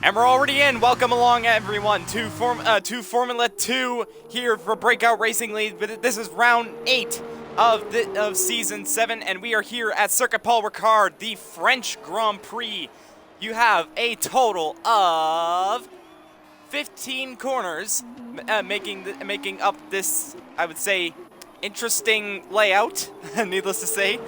And we're already in. Welcome along, everyone, to Formula 2 here for Breakout Racing League. But this is round 8 of Season 7, and we are here at Circuit Paul Ricard, the French Grand Prix. You have a total of 15 corners, making up this, I would say, interesting layout, needless to say.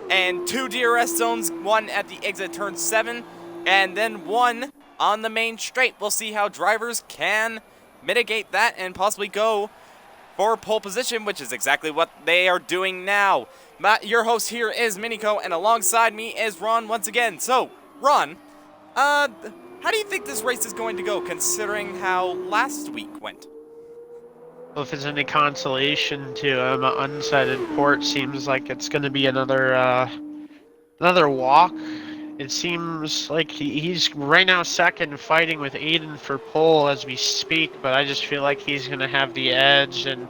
And 2 DRS zones, one at the exit turn 7, and then one on the main straight. We'll see how drivers can mitigate that and possibly go for pole position, which is exactly what they are doing now. Your host here is Minico, and alongside me is Ron once again. So, Ron, how do you think this race is going to go, considering how last week went? Well, if it's any consolation to unsighted port, seems like it's going to be another walk. It seems like he's right now second, fighting with Aiden for pole as we speak, but I just feel like he's going to have the edge, and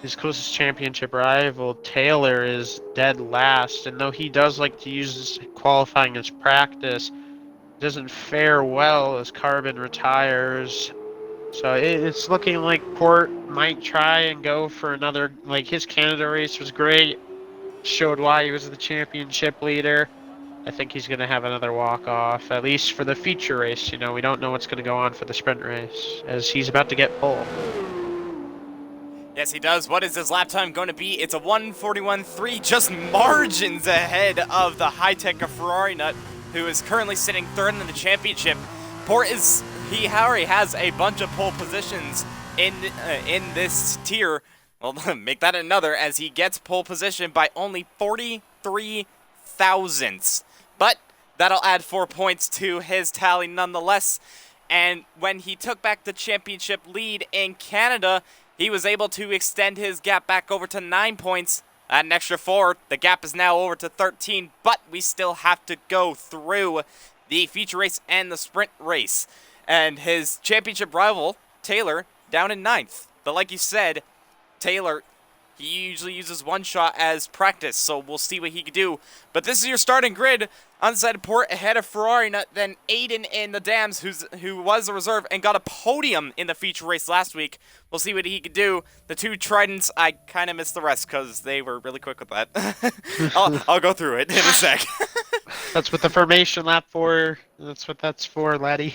his closest championship rival, Taylor, is dead last. And though he does like to use qualifying as practice, it doesn't fare well as Carbon retires. So it's looking like Port might try and go for another, like his Canada race was great, showed why he was the championship leader. I think he's going to have another walk-off, at least for the feature race. You know, we don't know what's going to go on for the sprint race, as he's about to get pole. Yes, he does. What is his lap time going to be? It's a 1:41.3, just margins ahead of the high-tech Ferrari nut, who is currently sitting third in the championship. He already has a bunch of pole positions in this tier. Well, make that another, as he gets pole position by only 43 thousandths. But that'll add 4 points to his tally nonetheless. And when he took back the championship lead in Canada, he was able to extend his gap back over to 9 points. At an extra 4, the gap is now over to 13, but we still have to go through the feature race and the sprint race. And his championship rival, Taylor, down in 9th. But like you said, Taylor, he usually uses one shot as practice, so we'll see what he can do. But this is your starting grid. Unsighted Port ahead of Ferrari Nut, then Aiden in the Dams, who was a reserve and got a podium in the feature race last week. We'll see what he can do. The 2 Tridents, I kind of missed the rest because they were really quick with that. I'll go through it in a sec. That's what the formation lap for. That's what that's for, laddie.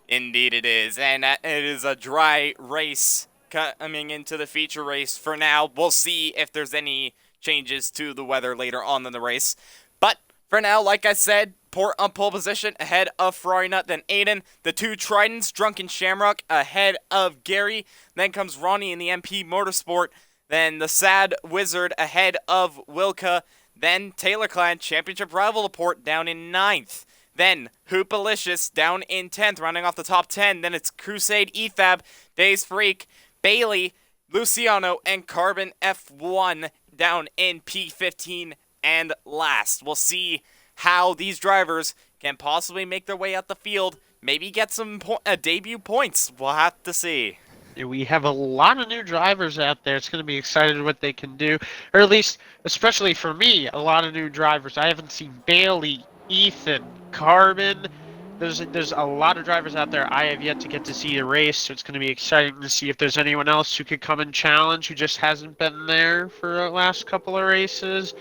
Indeed it is, and it is a dry race coming into the feature race for now. We'll see if there's any changes to the weather later on in the race. But for now, like I said, Port on pole position ahead of Ferrari Nut, then Aiden. The 2 Tridents, Drunken Shamrock, ahead of Gary. Then comes Ronnie in the MP Motorsport. Then the Sad Wizard ahead of Wilka. Then Taylor Clan, championship rival to Port, down in 9th. Then Hoopalicious down in 10th, rounding off the top 10. Then it's Crusade Efab, Days Freak, Bailey, Luciano, and Carbon F1 down in P15 and last. We'll see how these drivers can possibly make their way out the field, maybe get some debut points. We'll have to see. We have a lot of new drivers out there. It's going to be excited what they can do, or at least, especially for me, a lot of new drivers. I haven't seen Bailey, Ethan, Carbon. There's a lot of drivers out there I have yet to get to see a race, so it's going to be exciting to see if there's anyone else who could come and challenge who just hasn't been there for the last couple of races.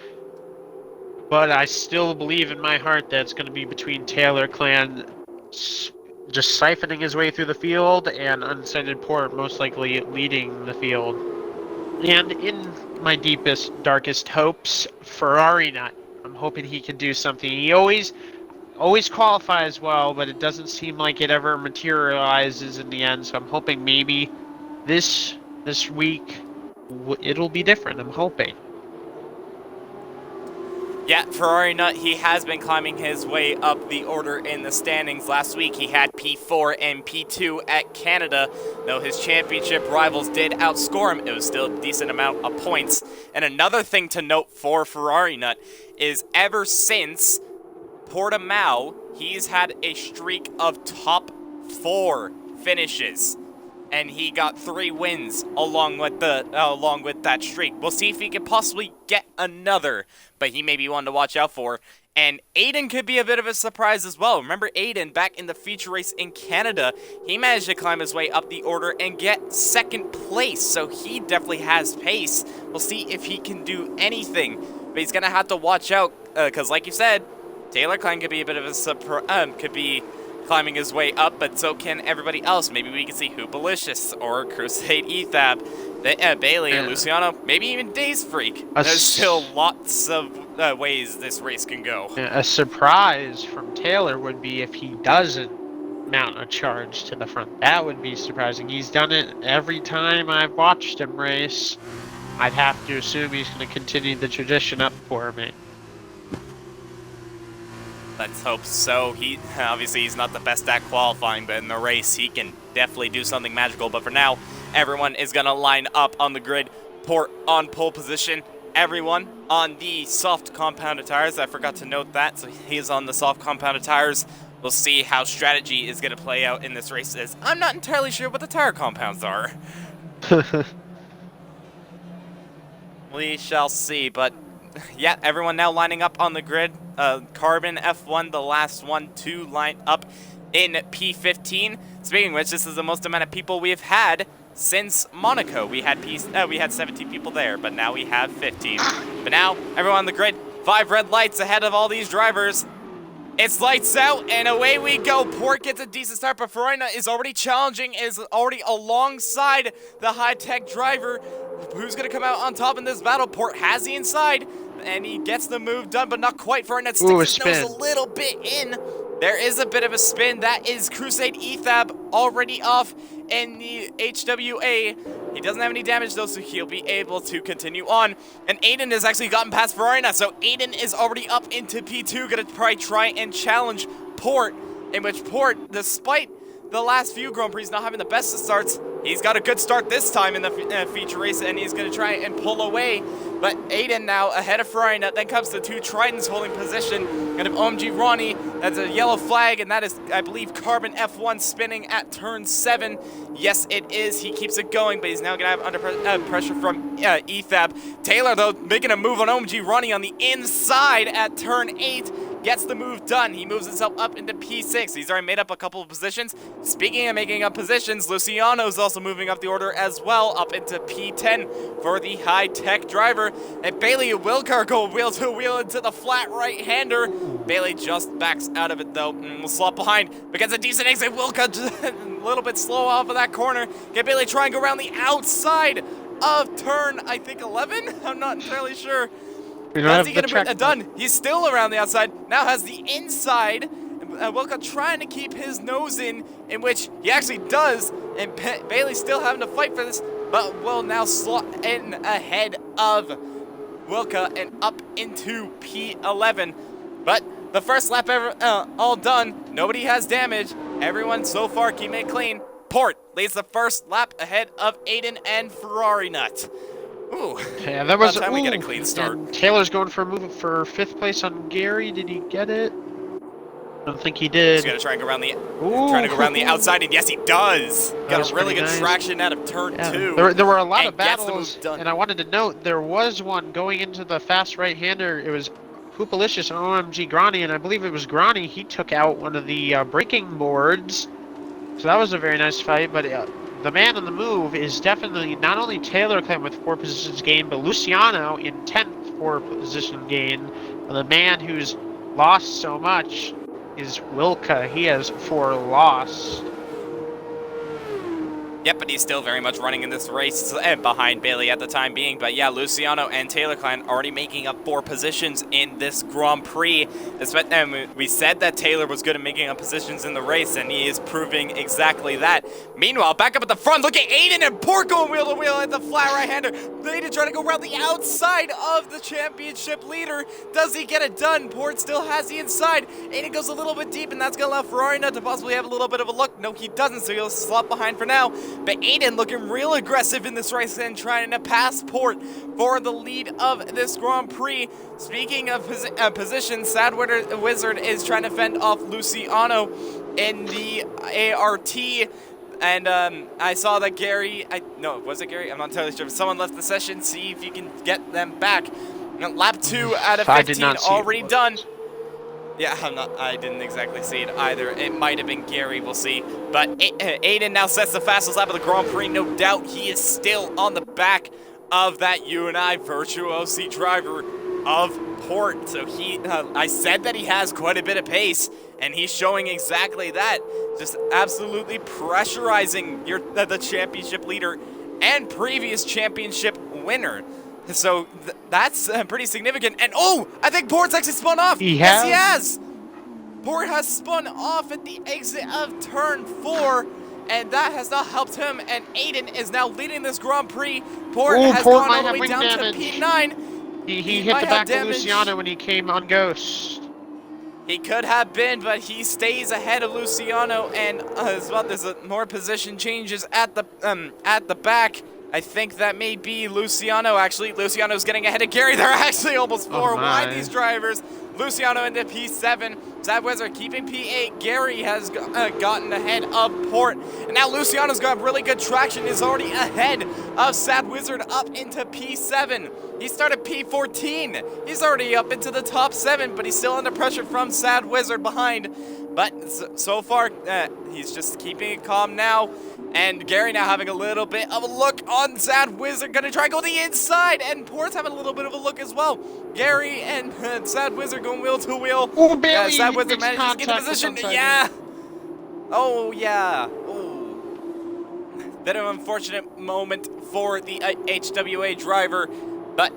But I still believe in my heart that it's going to be between Taylor Clan just siphoning his way through the field and Unsighted Port most likely leading the field. And in my deepest, darkest hopes, Ferrari Nut. I'm hoping he can do something. He always qualifies well, but it doesn't seem like it ever materializes in the end. So I'm hoping maybe this week it'll be different. I'm hoping. Yeah, Ferrari Nut, he has been climbing his way up the order in the standings. Last week he had P4 and P2 at Canada. Though his championship rivals did outscore him, it was still a decent amount of points. And another thing to note for Ferrari Nut is ever since Portimao, he's had a streak of top 4 finishes. and he got 3 wins along with that streak. We'll see if he can possibly get another, but he may be one to watch out for. And Aiden could be a bit of a surprise as well. Remember Aiden back in the feature race in Canada, he managed to climb his way up the order and get 2nd place, so he definitely has pace. We'll see if he can do anything, but he's gonna have to watch out because, like you said, Taylor Klein could be a bit of a surprise. Could be climbing his way up, but so can everybody else. Maybe we can see Hoopalicious or Crusade Ethab, Bailey, and Luciano, maybe even Days Freak. There's still lots of ways this race can go. A surprise from Taylor would be if he doesn't mount a charge to the front. That would be surprising. He's done it every time I've watched him race. I'd have to assume he's going to continue the tradition up for me. Let's hope so. Obviously he's not the best at qualifying, but in the race he can definitely do something magical. But for now, everyone is going to line up on the grid. Port on pole position. Everyone on the soft compounded tires. I forgot to note that, so he's on the soft compounded tires. We'll see how strategy is going to play out in this race, as I'm not entirely sure what the tire compounds are. We shall see, but yeah, everyone now lining up on the grid. Carbon F1, the last one to line up in P15. Speaking of which, this is the most amount of people we have had since Monaco. We had 17 people there, but now we have 15. But now, everyone on the grid, 5 red lights ahead of all these drivers. It's lights out, and away we go. Port gets a decent start, but Farina is already challenging, is already alongside the high-tech driver. Who's going to come out on top in this battle? Port has the inside, and he gets the move done, but not quite. Farina sticks his nose a little bit in. There is a bit of a spin. That is Crusade Ethab already off in the HWA. He doesn't have any damage though, so he'll be able to continue on. And Aiden has actually gotten past Farina, so Aiden is already up into P2, gonna probably try and challenge Port, in which Port, despite the last few Grand Prix not having the best of starts, he's got a good start this time in the feature race, and he's gonna try and pull away. But Aiden now ahead of Farina. Then comes the 2 Tritons holding position. And of OMG Ronnie, that's a yellow flag, and that is, I believe, Carbon F1 spinning at turn 7. Yes, it is. He keeps it going, but he's now gonna have under pressure from Ethab. Taylor, though, making a move on OMG Ronnie on the inside at turn 8. Gets the move done. He moves himself up into P6. He's already made up a couple of positions. Speaking of making up positions, Luciano's also moving up the order as well, up into P10 for the high-tech driver. And Bailey will go wheel-to-wheel into the flat right-hander. Bailey just backs out of it, though, and will slot behind, but gets a decent exit. Wilka just a little bit slow off of that corner. Get Bailey try and go around the outside of turn, I think, 11? I'm not entirely sure. How's he gonna put that done? He's still around the outside. Now has the inside. Wilka trying to keep his nose in which he actually does. And Bailey's still having to fight for this, but will now slot in ahead of Wilka and up into P11. But the first lap ever all done. Nobody has damage. Everyone so far keeping it clean. Port leads the first lap ahead of Aiden and Ferrari Nut. Ooh, yeah, that was time we get a clean start. Taylor's going for a move for 5th place on Gary. Did he get it? I don't think he did. He's gonna try and go around the outside, and yes, he does. Got a really good traction out of turn 2. There were a lot of battles, and I wanted to note there was one going into the fast right-hander. It was Hoopalicious and OMG Grani, and I believe it was Grani. He took out one of the braking boards, so that was a very nice fight. But the man on the move is definitely not only Taylor Clem with 4 positions gained, but Luciano in 10th 4 position gain. The man who's lost so much is Wilka. He has 4 lost. Yep, but he's still very much running in this race behind Bailey at the time being. But yeah, Luciano and Taylor Klein already making up 4 positions in this Grand Prix. We said that Taylor was good at making up positions in the race, and he is proving exactly that. Meanwhile, back up at the front, look at Aiden and Port going wheel to wheel at the flat right-hander. Aiden trying to go around the outside of the championship leader. Does he get it done? Port still has the inside. Aiden goes a little bit deep, and that's going to allow Ferrari to possibly have a little bit of a look. No, he doesn't, so he'll slot behind for now. But Aiden looking real aggressive in this race and trying to pass Port for the lead of this Grand Prix. Speaking of position, Sad Wizard is trying to fend off Luciano in the ART. and I saw that Gary, no, was it Gary? I'm not entirely sure. Someone left the session. See if you can get them back. Lap 2 out of 15 already done. Yeah, I didn't exactly see it either. It might have been Gary, we'll see. But Aiden now sets the fastest lap of the Grand Prix. No doubt he is still on the back of that UNI virtuosi driver of Port. So I said that he has quite a bit of pace, and he's showing exactly that. Just absolutely pressurizing the championship leader and previous championship winner. So that's pretty significant. And I think Port's actually spun off. Yes, he has. Port has spun off at the exit of turn 4, and that has not helped him. And Aiden is now leading this Grand Prix. Port has gone all the way down to P9. He hit the back of Luciano when he came on Ghost. He could have been, but he stays ahead of Luciano, and as well, there's more position changes at the back. I think that may be Luciano, actually. Luciano's getting ahead of Gary. They're actually almost 4 wide, these drivers. Luciano into P7. Sad Wizard keeping P8. Gary has gotten ahead of Port. And now Luciano's got really good traction. Is already ahead of Sad Wizard up into P7. He started P14. He's already up into the top 7, but he's still under pressure from Sad Wizard behind. But so far, he's just keeping it calm now. And Gary now having a little bit of a look on Sad Wizard. Gonna try and go the inside. And Port's having a little bit of a look as well. Gary and Sad Wizard going wheel to wheel. Oh, Bailey, Sad Wizard manages to get the position. Yeah. Oh, yeah. Oh. Bit of an unfortunate moment for the HWA driver. But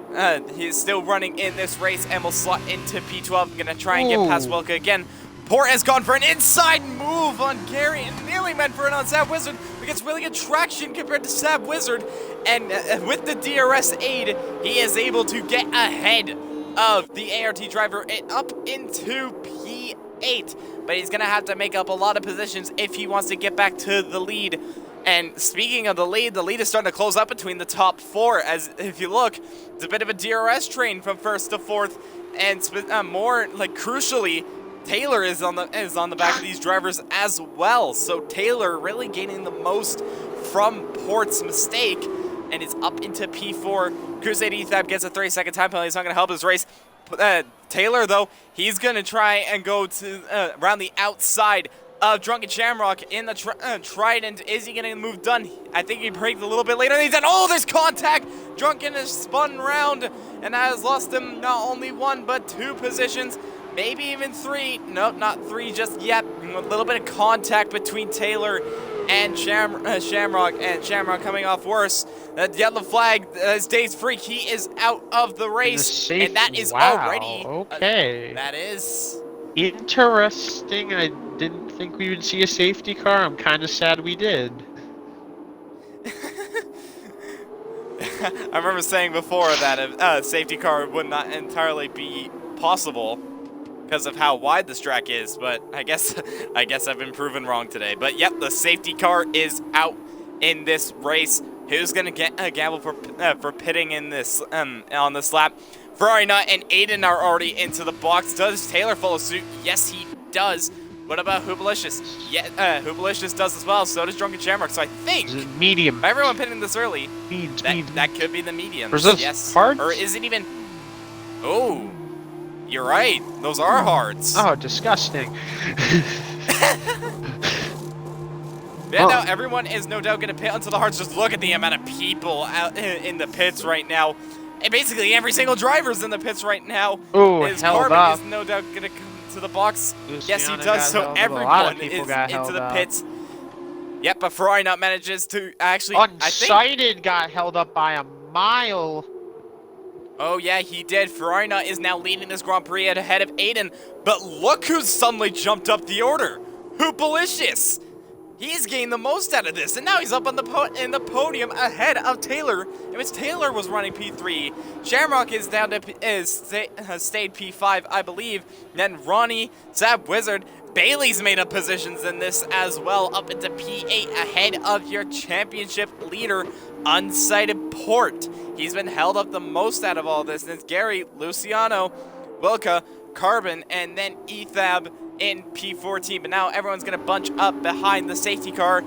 he's still running in this race and will slot into P12. Gonna try and get past Wilka again. Port has gone for an inside move on Gary and nearly meant for it on Sad Wizard, but gets really good traction compared to Sad Wizard. And with the DRS aid, he is able to get ahead of the ART driver up into P8. But he's going to have to make up a lot of positions if he wants to get back to the lead. And speaking of the lead is starting to close up between the top 4. As if you look, it's a bit of a DRS train from 1st to 4th. And more, like, crucially, Taylor is on the back of these drivers as well. So Taylor really gaining the most from Port's mistake, and it's up into P4. Crusade Ethab gets a 30-second time penalty. It's not going to help his race. Taylor, though, he's going to try and go to around the outside of Drunken Shamrock in the Trident. Is he getting the move done? I think he braked a little bit later. And he's done. Oh, there's contact. Drunken has spun round, and that has lost him not only 1 but 2 positions. Maybe even 3. Nope, not 3 just yet. A little bit of contact between Taylor and Shamrock, and Shamrock coming off worse. The yellow flag stays free. He is out of the race, and that is already okay. That is interesting. I didn't think we would see a safety car. I'm kind of sad we did. I remember saying before that a safety car would not entirely be possible because of how wide this track is, but I guess I've been proven wrong today. But yep, the safety car is out in this race. Who's gonna get a gamble for pitting in this on this lap? Ferrari Nut and Aiden are already into the box. Does Taylor follow suit? Yes, he does. What about Hoobalicious? Yeah, Hoobalicious does as well. So does Drunken Shamrock. So I think medium. Everyone pitting this early. That could be the medium. Yes. Hard? Or is it even? Oh. You're right. Those are hards. Oh, disgusting. Yeah, no, everyone is no doubt going to pit onto the hards. Just look at the amount of people out in the pits right now. And basically every single driver's in the pits right now. Oh, held Carbon up. Is no doubt going to come to the box. Luciano, yes, he does. So everyone is into the pits. Yep, but Ferrari not manages to actually... Unsighted got held up by a mile. Oh, yeah, he did. Ferrari Nut is now leading this Grand Prix ahead of Aiden. But look who's suddenly jumped up the order. Hoopalicious. He's gained the most out of this. And now he's up on in the podium ahead of Taylor, in which Taylor was running P3. Shamrock is down to has stayed P5, I believe. Then Ronnie, Sad Wizard, Bailey's made up positions in this as well, up into P8 ahead of your championship leader, Unsighted Port. He's been held up the most out of all this. And it's Gary, Luciano, Wilka, Carbon, and then Ethab in P14. But now everyone's going to bunch up behind the safety car.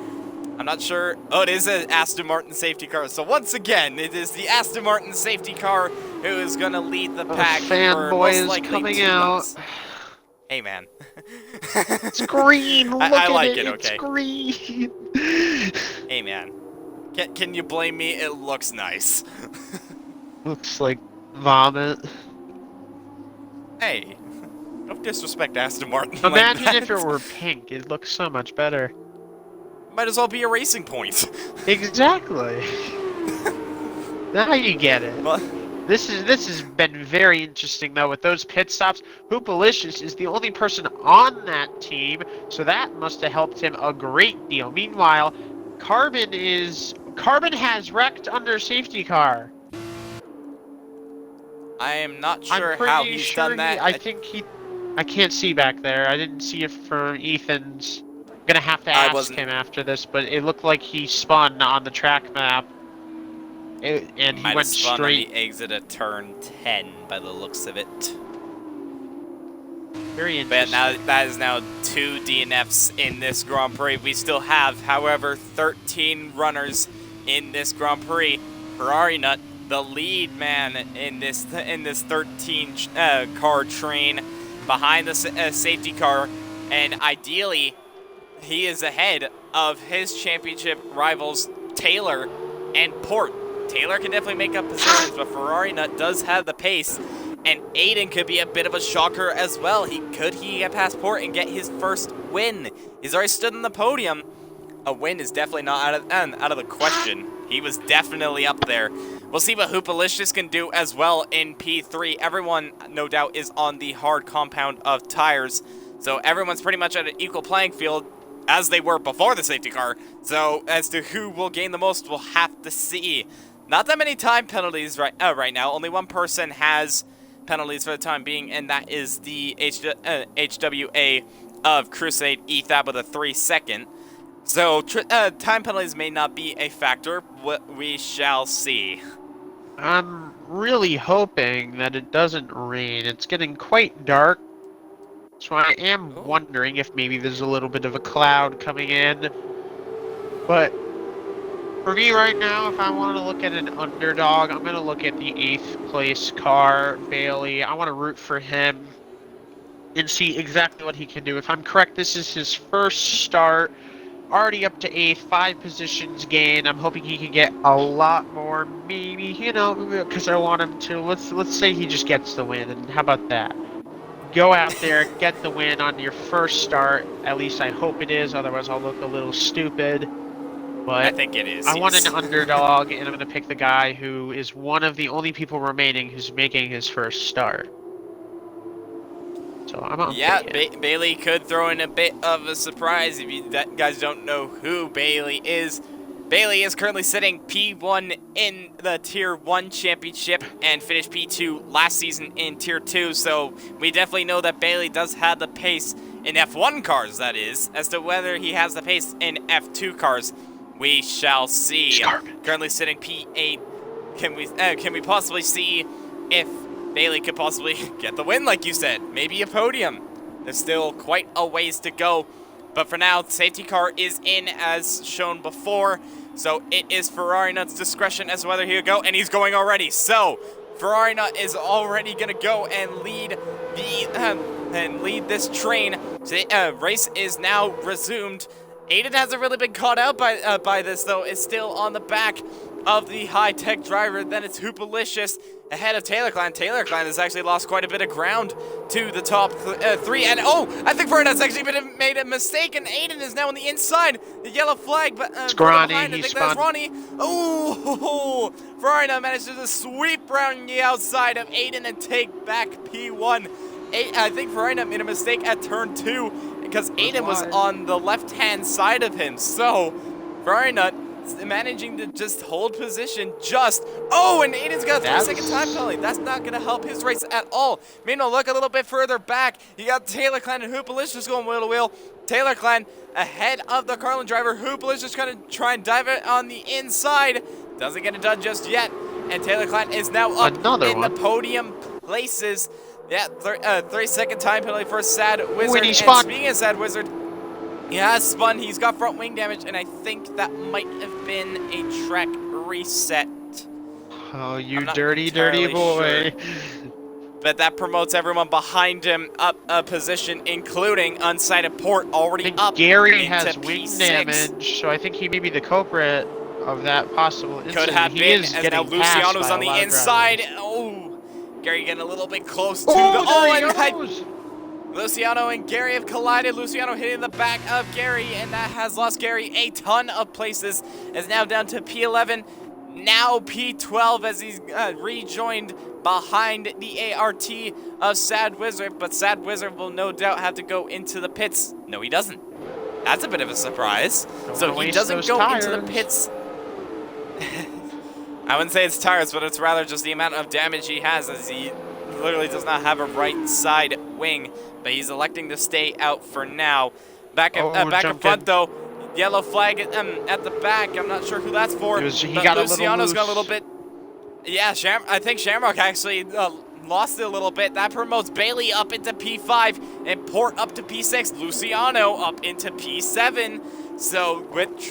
I'm not sure. Oh, it is an Aston Martin safety car. So once again, it is the Aston Martin safety car who is going to lead the pack for fanboy most is likely coming 2 out. laps. Hey, man. It's green. Look I at like it. it, It's okay. green. Hey, man. Can you blame me? It looks nice. Looks like vomit. Hey, don't disrespect Aston Martin like Imagine that. if it were pink. It looks so much better. Might as well be a racing point. Exactly. Now you get it. Well, This has been very interesting though with those pit stops. Hoopalicious is the only person on that team, so that must have helped him a great deal. Meanwhile, Carbon has wrecked under safety car. I am not I'm sure how pretty he's sure done that. I can't see back there. I didn't see it from Ethan's. I'm gonna have to I ask wasn't. him after this, but it looked like he spun on the track map. And he Might have went spun on straight. the exit at turn 10 by the looks of it. Very But interesting. now that is now 2 DNFs in this Grand Prix. We still have, however, 13 runners in this Grand Prix. Ferrari Nut, the lead man in this 13 car train behind the safety car, and ideally he is ahead of his championship rivals Taylor and Port. Taylor can definitely make up positions, but Ferrari Nut does have the pace, and Aiden could be a bit of a shocker as well. Could he get past Port and get his first win? He's already stood on the podium. A win is definitely not out of the question. He was definitely up there. We'll see what Hoopalicious can do as well in P3. Everyone, no doubt, is on the hard compound of tires, so everyone's pretty much at an equal playing field as they were before the safety car. So as to who will gain the most, we'll have to see. Not that many time penalties right now. Only one person has penalties for the time being, and that is the HWA of Crusade Ethab with a 3-second. So time penalties may not be a factor. We shall see. I'm really hoping that it doesn't rain. It's getting quite dark, so I am wondering if maybe there's a little bit of a cloud coming in. But for me right now, if I want to look at an underdog, I'm going to look at the 8th place car, Bailey. I want to root for him and see exactly what he can do. If I'm correct, this is his first start. Already up to 8th, 5 positions gained. I'm hoping he can get a lot more, maybe, because I want him to. Let's say he just gets the win, and how about that? Go out there, get the win on your first start. At least I hope it is, otherwise I'll look a little stupid. But I think it is. I want an underdog, and I'm going to pick the guy who is one of the only people remaining who's making his first start. So I'm on. Yeah, Bailey could throw in a bit of a surprise if you guys don't know who Bailey is. Bailey is currently sitting P1 in the Tier 1 Championship and finished P2 last season in Tier 2, so we definitely know that Bailey does have the pace in F1 cars, that is. As to whether he has the pace in F2 cars, we shall see. Currently sitting P8. Can we possibly see if Bailey could possibly get the win, like you said? Maybe a podium. There's still quite a ways to go. But for now, the safety car is in as shown before. So it is Ferrari Nut's discretion as to whether he'll go, and he's going already. So Ferrari Nut is already going to go and lead this train. The race is now resumed. Aiden hasn't really been caught out by this, though. It's still on the back of the high-tech driver. Then it's Hoopalicious ahead of Taylor Clan. Taylor Clan has actually lost quite a bit of ground to the top 3. And I think Fernand's actually made a mistake, and Aiden is now on the inside. The yellow flag, but it's Ronnie. I think that's Ronnie. Oh, Ferrari now managed to just sweep around the outside of Aiden and take back P1. I think Ferrari made a mistake at turn 2 because Aiden was on the left-hand side of him. So Ferrari Nut managing to just hold position and Aiden's got a 3-second time penalty. That's not going to help his race at all. Meanwhile, look a little bit further back. You got Taylor Clan and Hoopalicious going wheel to wheel. Taylor Clan ahead of the Carlin driver. Hoopalicious going to try and dive it on the inside. Doesn't get it done just yet. And Taylor Clan is now up in the podium places. Yeah, 3-second time penalty for Sad Wizard. Winnie and spot. Speaking of Sad Wizard, He has spun. He's got front wing damage, and I think that might have been a track reset. Oh, you I'm not dirty, dirty entirely boy. sure. But that promotes everyone behind him up a position, including unsighted Port I already think up Gary into has wing P6. damage, so I think he may be the culprit of that possible incident. Could have he been, is as getting now Luciano's passed on by a the lot of inside. drivers. Oh, Gary getting a little bit close to the. Oh, there and he goes! Luciano and Gary have collided. Luciano hitting the back of Gary, and that has lost Gary a ton of places. Is now down to P11, now P12 as he's rejoined behind the ART of Sad Wizard. But Sad Wizard will no doubt have to go into the pits. No, he doesn't. That's a bit of a surprise. So he doesn't go into the pits. I wouldn't say it's tires, but it's rather just the amount of damage he has, as he literally does not have a right side wing. But he's electing to stay out for now. Back up front, though. Yellow flag at the back. I'm not sure who that's for. He but got Luciano's got a little bit. Yeah, I think Shamrock actually lost it a little bit. That promotes Bailey up into P5 and Port up to P6. Luciano up into P7. So with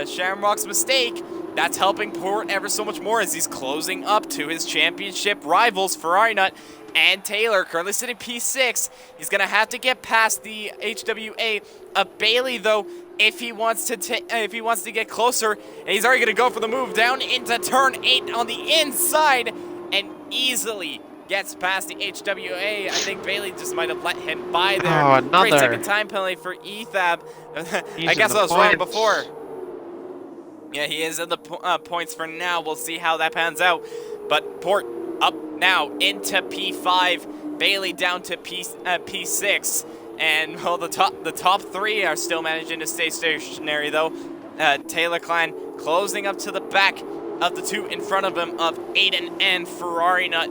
Shamrock's mistake, that's helping Port ever so much more as he's closing up to his championship rivals, Ferrari Nut and Taylor, currently sitting P6. He's going to have to get past the HWA of Bailey, though, if he wants to get closer. And he's already going to go for the move down into turn 8 on the inside and easily gets past the HWA. I think Bailey just might have let him by there. Oh, another 3-second time penalty for Ethab. I guess I was wrong before. Yeah, he is in the points for now. We'll see how that pans out. But Port up now into P5. Bailey down to P6. And well, the top three are still managing to stay stationary, though. Taylor Klein closing up to the back of the two in front of him of Aiden and Ferrari Nut.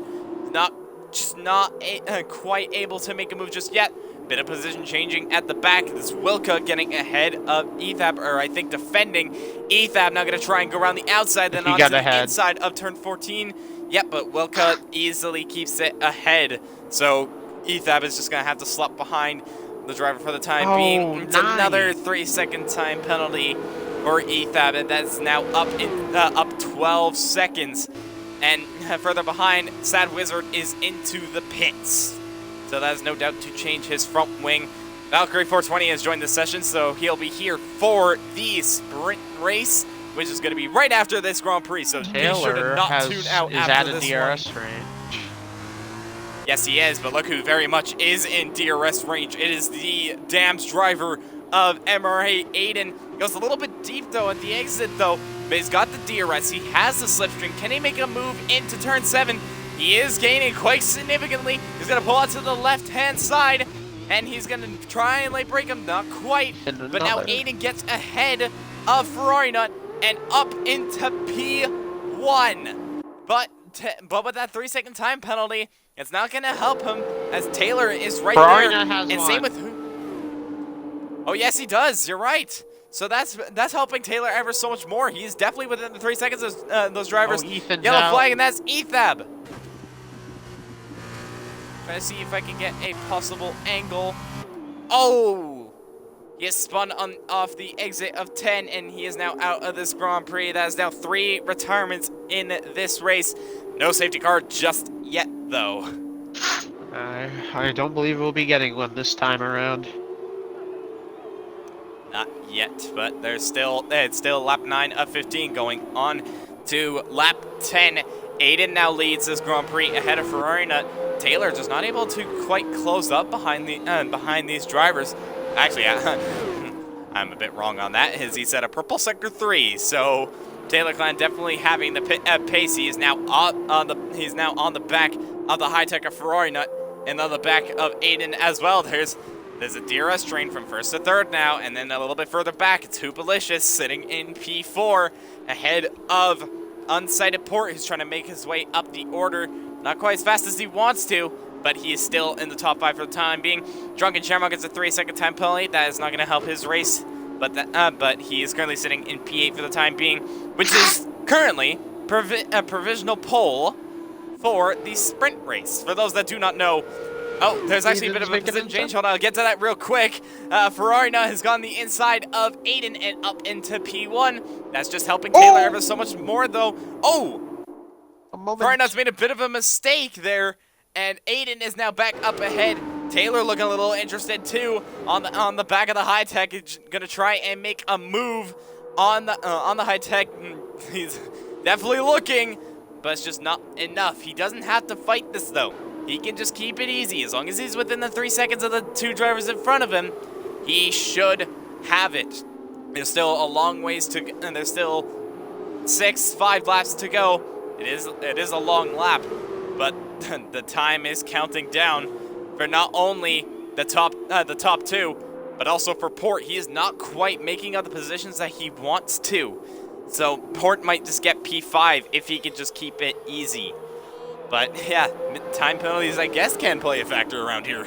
Not quite able to make a move just yet. Bit of position changing at the back. This Wilka getting ahead of Ethab, or I think defending Ethab. Now going to try and go around the outside, then onto the inside of turn 14. Yep, but Wilka easily keeps it ahead. So Ethab is just going to have to slip behind the driver for the time being. It's another 3-second time penalty for Ethab, and that's now up 12 seconds. And further behind, Sad Wizard is into the pits. So that is no doubt to change his front wing. Valkyrie 420 has joined the session, so he'll be here for the sprint race, which is going to be right after this Grand Prix. So Taylor be sure to not tune out after this DRS one. range. Yes, he is, but look who very much is in DRS range. It is the Dams driver of MRA, Aiden. Goes a little bit deep, though, at the exit, though. But he's got the DRS. He has the slipstream. Can he make a move into turn 7? He is gaining quite significantly. He's going to pull out to the left-hand side, and he's going to try and late break him. Not quite, but now Aiden gets ahead of Ferrari Nut and up into P1. But with that 3-second time penalty, it's not going to help him as Taylor is right Ferrari there. Nut has same with who? Oh, yes, he does. You're right. So that's helping Taylor ever so much more. He's definitely within the 3 seconds of those drivers. Ethan's Yellow out. flag, and that's Ethab. Trying to see if I can get a possible angle. Oh! He has spun off the exit of 10, and he is now out of this Grand Prix. That is now 3 retirements in this race. No safety car just yet, though. I don't believe we'll be getting one this time around. Not yet, but it's still lap 9 of 15 going on to lap 10. Aiden now leads this Grand Prix ahead of Ferrari Nut. Taylor just not able to quite close up behind these drivers. Actually, I'm a bit wrong on that. He said a purple sector 3, so Taylor Klein definitely having the pace. He is now on the back of the high tech of Ferrari Nut and on the back of Aiden as well. There's a DRS train from first to third now, and then a little bit further back, it's Hoopalicious sitting in P4 ahead of Unsighted Port, who's trying to make his way up the order. Not quite as fast as he wants to, but he is still in the top 5 for the time being. Drunken Shamrock gets a 3-second time penalty. That is not going to help his race, but he is currently sitting in P8 for the time being, which is currently a provisional pole for the sprint race. For those that do not know, Oh, there's actually a bit Aiden's of a making position inside. change. Hold on, I'll get to that real quick. Ferrari now has gone the inside of Aiden and up into P1. That's just helping Taylor ever so much more, though. Oh, A moment. Ferrari's made a bit of a mistake there, and Aiden is now back up ahead. Taylor looking a little interested too on the back of the high tech. He's gonna try and make a move on the high tech. He's definitely looking, but it's just not enough. He doesn't have to fight this though. He can just keep it easy. As long as he's within the 3 seconds of the 2 drivers in front of him, he should have it. There's still a long ways to go, and there's still 5 laps to go. It is a long lap, but the time is counting down for not only the top 2, but also for Port. He is not quite making up the positions that he wants to. So Port might just get P5 if he can just keep it easy. But yeah, time penalties I guess can play a factor around here.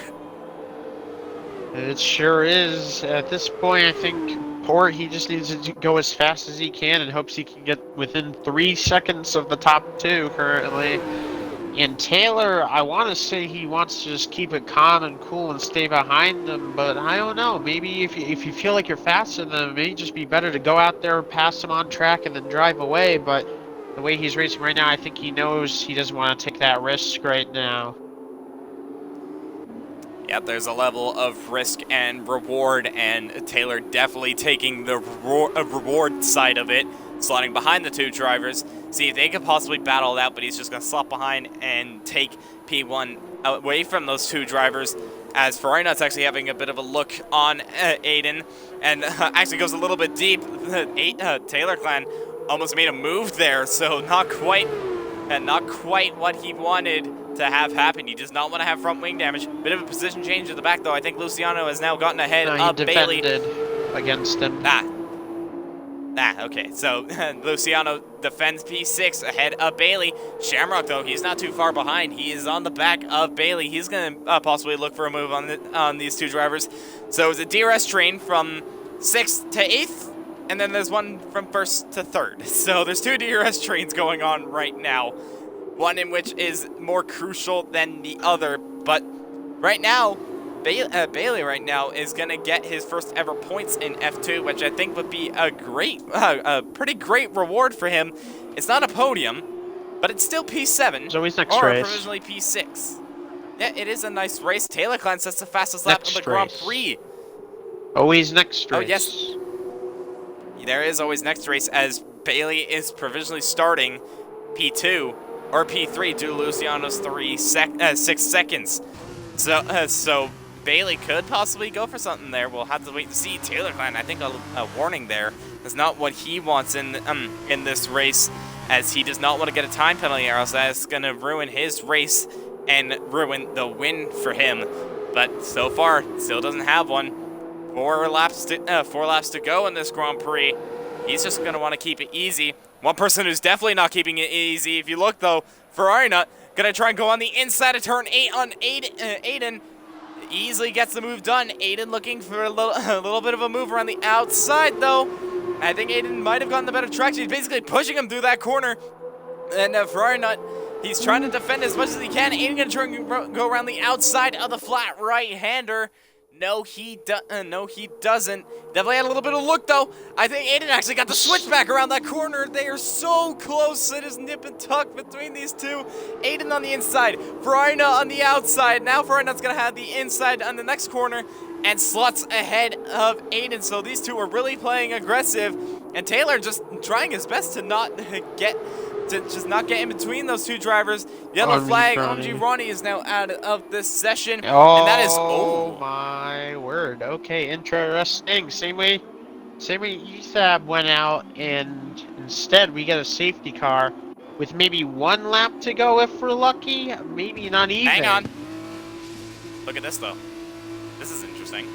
It sure is. At this point, I think Port, he just needs to go as fast as he can and hopes he can get within 3 seconds of the top 2 currently. And Taylor, I want to say he wants to just keep it calm and cool and stay behind them, but I don't know. Maybe if you feel like you're faster than them, it may just be better to go out there, pass them on track, and then drive away. But the way he's racing right now, I think he knows he doesn't want to take that risk right now. Yeah, there's a level of risk and reward, and Taylor definitely taking the reward side of it, slotting behind the 2 drivers, see if they could possibly battle it out, but he's just going to slot behind and take P1 away from those 2 drivers, as Ferrari Nut's actually having a bit of a look on Aiden, and actually goes a little bit deep. Taylor clan almost made a move there, so not quite what he wanted to have happen. He does not want to have front wing damage. Bit of a position change at the back, though. I think Luciano has now gotten ahead of Bailey. Against him. Okay. So Luciano defends P6 ahead of Bailey. Shamrock, though, he's not too far behind. He is on the back of Bailey. He's going to possibly look for a move on these 2 drivers. So it's a DRS train from 6th to 8th, and then there's one from 1st to 3rd. So there's 2 DRS trains going on right now. One in which is more crucial than the other, but right now, Bailey right now is gonna get his first ever points in F2, which I think would be a pretty great reward for him. It's not a podium, but it's still P7. It's always next or race. provisionally P6. Yeah, it is a nice race. Taylor Klein sets the fastest lap of the Grand Prix. Always next race. Oh yes, there is always next race, as Bailey is provisionally starting P2. Or P3 due to Luciano's 6 seconds. So Bailey could possibly go for something there. We'll have to wait and see. Taylor Klein, I think a warning there. That's not what he wants in this race, as he does not want to get a time penalty, or else that's going to ruin his race and ruin the win for him. But so far, still doesn't have one. 4 laps to go in this Grand Prix. He's just going to want to keep it easy. One person who's definitely not keeping it easy, if you look though, Ferrari Nut, gonna try and go on the inside of turn 8 on Aiden. Easily gets the move done. Aiden looking for a little bit of a move around the outside though. I think Aiden might have gotten the better traction. He's basically pushing him through that corner. And Ferrari Nut, he's trying to defend as much as he can. Aiden gonna try and go around the outside of the flat right-hander. No, he doesn't. Definitely had a little bit of look, though. I think Aiden actually got the switchback around that corner. They are so close. It is nip and tuck between these 2. Aiden on the inside, Ferrari Nut on the outside. Now Ferrari Nut's going to have the inside on the next corner and slots ahead of Aiden. So these 2 are really playing aggressive. And Taylor just trying his best to not get in between those 2 drivers. Yellow flag, OMG Ronnie is now out of this session. Oh, and that is, my word. Okay, interesting. Same way Ethab went out, and instead we get a safety car with maybe 1 lap to go if we're lucky. Maybe not even. Hang on. Look at this, though. This is interesting.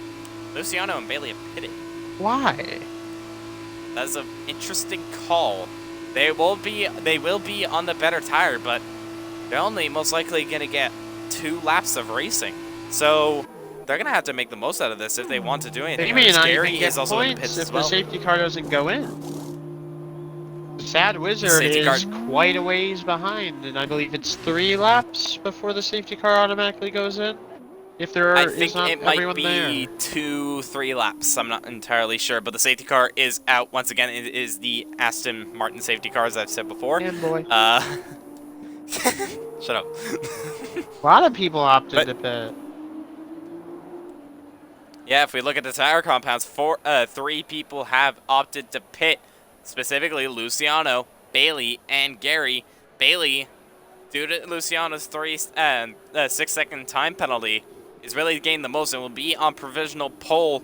Luciano and Bailey have pitted. Why? That is an interesting call. They will be on the better tire, but they're only most likely going to get 2 laps of racing. So they're going to have to make the most out of this if they want to do anything. They may not Gary even get is also in the points pits if as well. the safety car doesn't go in. The Sad Wizard is quite a ways behind, and I believe it's 3 laps before the safety car automatically goes in. if there I is think not it might everyone be there. 2-3 laps. I'm not entirely sure, but the safety car is out once again. It is the Aston Martin safety car, as I've said before. And boy, Shut up. a lot of people opted But to pit. yeah, if we look at the tire compounds, 3 people have opted to pit, specifically Luciano, Bailey, and Gary. Bailey, due to Luciano's 6-second time penalty, is really gained the most and will be on provisional pole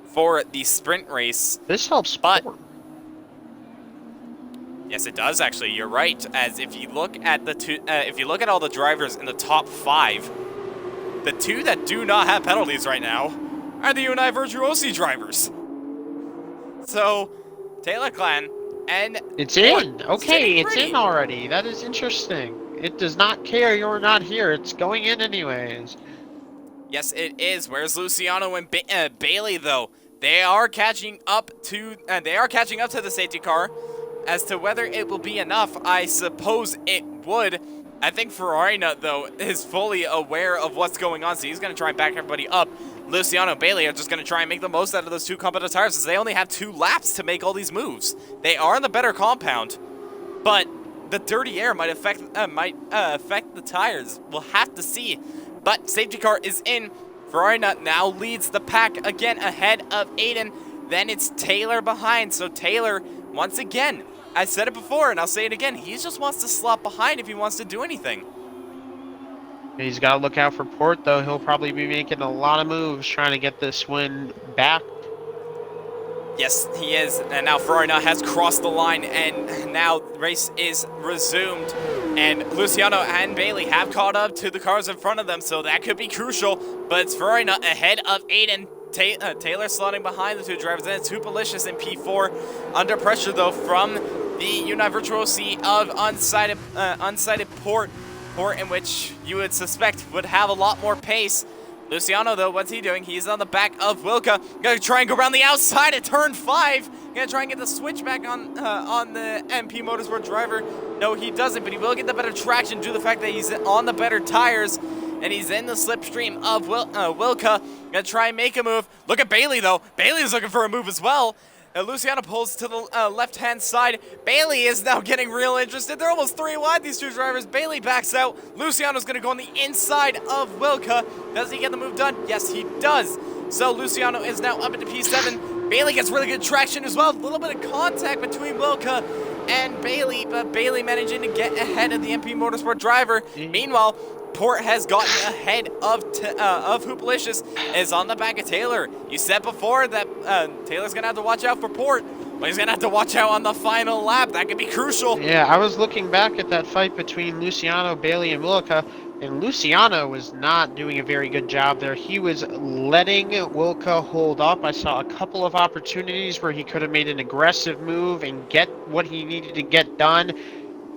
for the sprint race. This helps But Port. yes, it does actually. You're right. As if you look at if you look at all the drivers in the top 5, the 2 that do not have penalties right now are the Unai Virtuosi drivers. So, Taylor Clan and It's Port in. Okay, sitting it's pretty. in already. That is interesting. It does not care you're not here. It's going in anyways. Yes, it is. Where's Luciano and Bailey though? They are catching up to the safety car. As to whether it will be enough, I suppose it would. I think Ferrari Nut, though, is fully aware of what's going on, so he's going to try and back everybody up. Luciano and Bailey are just going to try and make the most out of those 2 competent tires, as they only have 2 laps to make all these moves. They are in the better compound, but the dirty air might affect the tires. We'll have to see. But safety car is in. Ferrari Nut now leads the pack again ahead of Aiden. Then it's Taylor behind. So Taylor, once again, I said it before and I'll say it again, he just wants to slot behind if he wants to do anything. He's got to look out for Port, though. He'll probably be making a lot of moves trying to get this win back. Yes, he is. And now Ferrari Nut has crossed the line, and now race is resumed. And Luciano and Bailey have caught up to the cars in front of them, so that could be crucial. But it's Ferrari Nut ahead of Aiden. Taylor slotting behind the 2 drivers, and it's Hoopalicious in P4. Under pressure, though, from the Unai Virtuosi of unsighted Port, in which you would suspect would have a lot more pace. Luciano, though, what's he doing? He's on the back of Wilka. Gonna try and go around the outside at turn 5. Gonna try and get the switch back on the MP Motorsport driver. No, he doesn't, but he will get the better traction due to the fact that he's on the better tires. And he's in the slipstream of Wilka. Gonna try and make a move. Look at Bailey, though. Bailey's looking for a move as well. Luciano pulls to the left-hand side. Bailey is now getting real interested. They're almost 3 wide, these 2 drivers. Bailey backs out. Luciano's going to go on the inside of Wilka. Does he get the move done? Yes, he does. So Luciano is now up into P7. Bailey gets really good traction as well. A little bit of contact between Wilka and Bailey, but Bailey managing to get ahead of the MP Motorsport driver. Meanwhile, Port has gotten ahead of Hoopalicious, is on the back of Taylor. You said before that Taylor's going to have to watch out for Port, but he's going to have to watch out on the final lap. That could be crucial. Yeah, I was looking back at that fight between Luciano, Bailey, and Wilka, and Luciano was not doing a very good job there. He was letting Wilka hold up. I saw a couple of opportunities where he could have made an aggressive move and get what he needed to get done.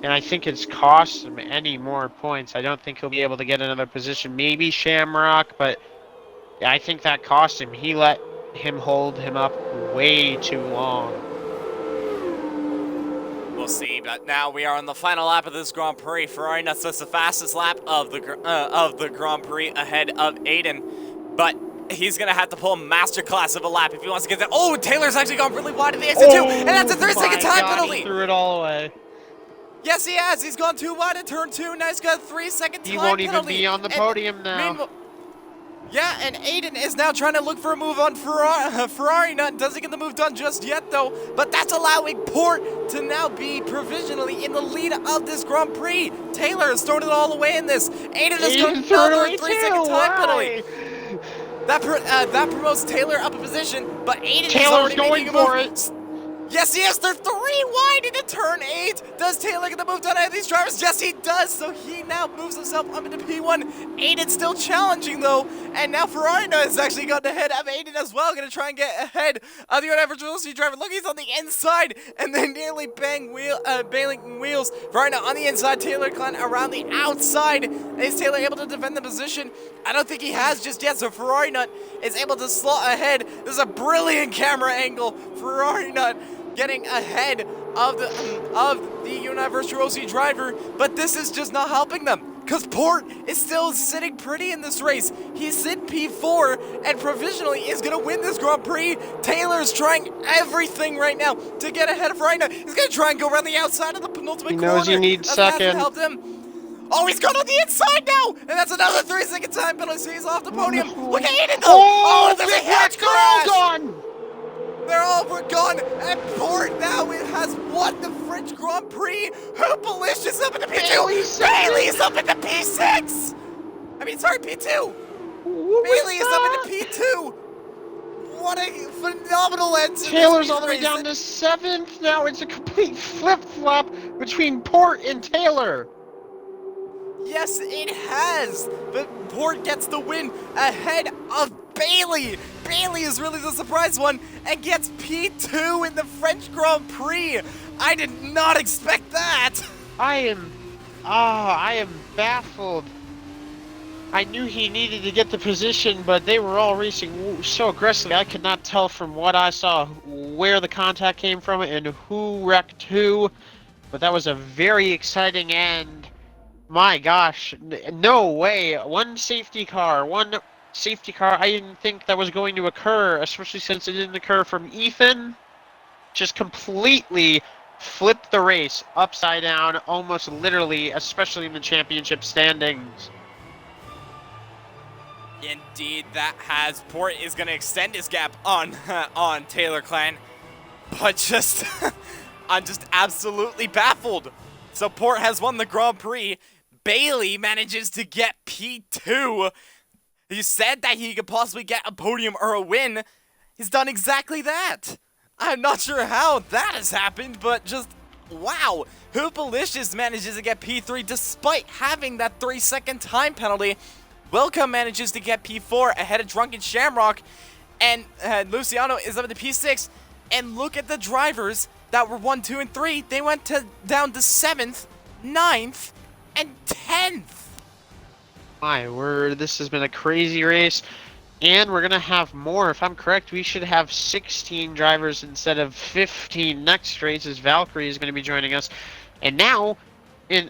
And I think it's cost him any more points. I don't think he'll be able to get another position. Maybe Shamrock, but I think that cost him. He let him hold him up way too long. We'll see, but now we are on the final lap of this Grand Prix. Ferrari Nuts does the fastest lap of the Grand Prix ahead of Aiden, but he's going to have to pull a masterclass of a lap if he wants to get that. Oh, Taylor's actually gone really wide in the exit too, and that's a 3-second time penalty. He threw it all away. Yes, he has. He's gone too wide in turn 2. Now he's got a 3-second time penalty. He won't even be on the podium now. Yeah, and Aiden is now trying to look for a move on Ferrari Nut. Doesn't get the move done just yet, though. But that's allowing Port to now be provisionally in the lead of this Grand Prix. Taylor has thrown it all away in this. Aiden has got another 3-second time penalty. That promotes Taylor up a position, but Aiden is already making a move. For it. Yes, he is. They're 3 wide into turn 8. Does Taylor get the move done out of these drivers? Yes, he does. So he now moves himself up into P1. Aiden still challenging, though. And now Ferrari has actually gotten ahead of Aiden as well. Going to try and get ahead of the average velocity driver. Look, he's on the inside. And they nearly bailing wheels. Ferrari on the inside. Taylor Clan around the outside. Is Taylor able to defend the position? I don't think he has just yet. So Ferrari Nut is able to slot ahead. This is a brilliant camera angle. Ferrari Nut getting ahead of the Unai Virtuosi driver, but this is just not helping them. because Port is still sitting pretty in this race. He's in P4 and provisionally is going to win this Grand Prix. Taylor's trying everything right now to get ahead of Reina. He's going to try and go around the outside of the penultimate corner. He knows he needs second. Helped him. Oh, he's gone on the inside now! And that's another 3-second time penalty, so he's off the podium. Look at Aiden, though! Oh, there's a huge crash! Gone! They're all gone, and Port now has won the French Grand Prix. Hoopalicious up in the P2. Bailey's up in the P6. I mean, sorry, P2. Bailey is up in the P2. What a phenomenal end to Taylor's this all the way race. down to 7th. Now it's a complete flip-flop between Port and Taylor. Yes, it has, but Port gets the win ahead of Bailey. Bailey is really the surprise one and gets P2 in the French Grand Prix. I did not expect that. I am baffled. I knew he needed to get the position, but they were all racing so aggressively. I could not tell from what I saw where the contact came from and who wrecked who, but that was a very exciting end. My gosh, no way. One safety car. I didn't think that was going to occur, especially since it didn't occur from Ethan. Just completely flipped the race upside down, almost literally, especially in the championship standings. Indeed, that has. Port is going to extend his gap on Taylor Clan, but just I'm just absolutely baffled. So Port has won the Grand Prix. Bailey manages to get P2. He said that he could possibly get a podium or a win. He's done exactly that. I'm not sure how that has happened, but just wow. Hoopalicious manages to get P3 despite having that 3-second time penalty. Wilka manages to get P4 ahead of Drunken Shamrock, and Luciano is up at the P6. And look at the drivers that were 1, 2, and 3. They went down to 7th, 9th, and 10th. My word, this has been a crazy race, and we're gonna have more. If I'm correct, we should have 16 drivers instead of 15 next race, as Valkyrie is going to be joining us. And now,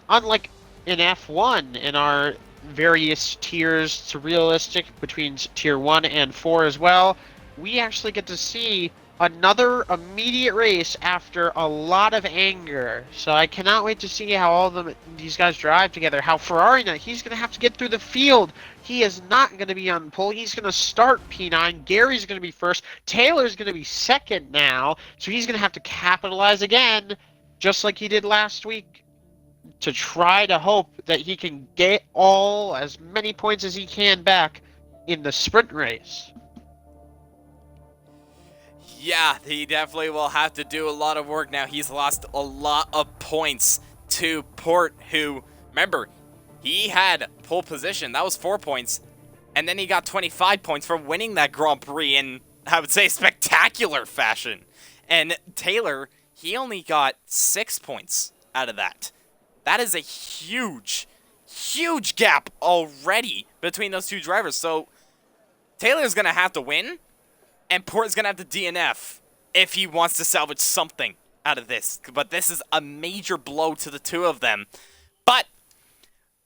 unlike in F1, in our various tiers to realistic between tier 1 and 4 as well, we actually get to see another immediate race after a lot of anger. So I cannot wait to see how all these guys drive together. How Ferrari now, he's going to have to get through the field. He is not going to be on pole. He's going to start P9. Gary's going to be first. Taylor's going to be second now. So he's going to have to capitalize again, just like he did last week, to try to hope that he can get as many points as he can back in the sprint race. Yeah, he definitely will have to do a lot of work now. He's lost a lot of points to Port, who, remember, he had pole position. That was 4 points. And then he got 25 points for winning that Grand Prix in, I would say, spectacular fashion. And Taylor, he only got 6 points out of that. That is a huge, huge gap already between those two drivers. So Taylor's going to have to win. And Port's going to have to DNF if he wants to salvage something out of this. But this is a major blow to the two of them. But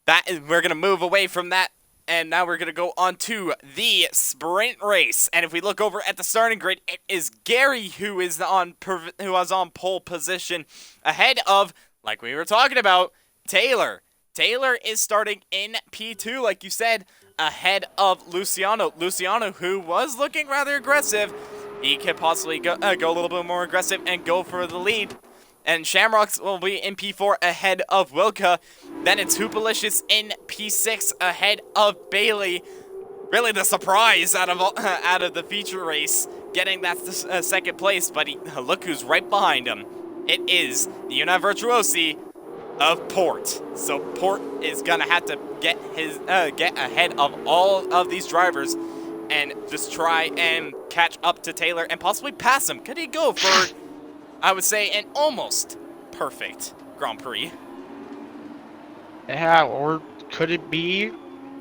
we're going to move away from that. And now we're going to go on to the sprint race. And if we look over at the starting grid, it is Gary who is on pole position ahead of, like we were talking about, Taylor. Taylor is starting in P2, like you said, ahead of Luciano. Luciano, who was looking rather aggressive, he could possibly go a little bit more aggressive and go for the lead. And Shamrocks will be in P4 ahead of Wilka. Then it's Hoopalicious in P6 ahead of Bailey. Really the surprise out of the feature race, getting that second place. But look who's right behind him. It is the Univirtuosi of Port. So Port is gonna have to get ahead of all of these drivers and just try and catch up to Taylor and possibly pass him. Could he go for, I would say, an almost perfect Grand Prix? Yeah, or could it be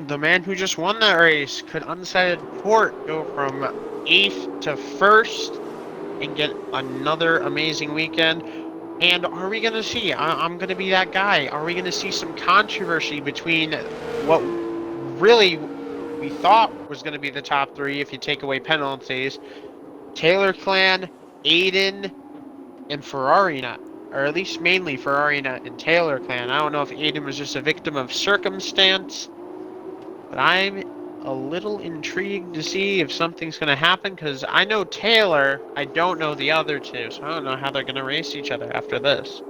the man who just won that race? Could undecided Port go from 8th to 1st and get another amazing weekend? And are we going to see, I'm going to be that guy, are we going to see some controversy between what really we thought was going to be the top three if you take away penalties, Taylor Clan, Aiden, and Ferrari Nut, or at least mainly Ferrari Nut and Taylor Clan. I don't know if Aiden was just a victim of circumstance, but I'm a little intrigued to see if something's going to happen, because I know Taylor, I don't know the other two, so I don't know how they're going to race each other after this.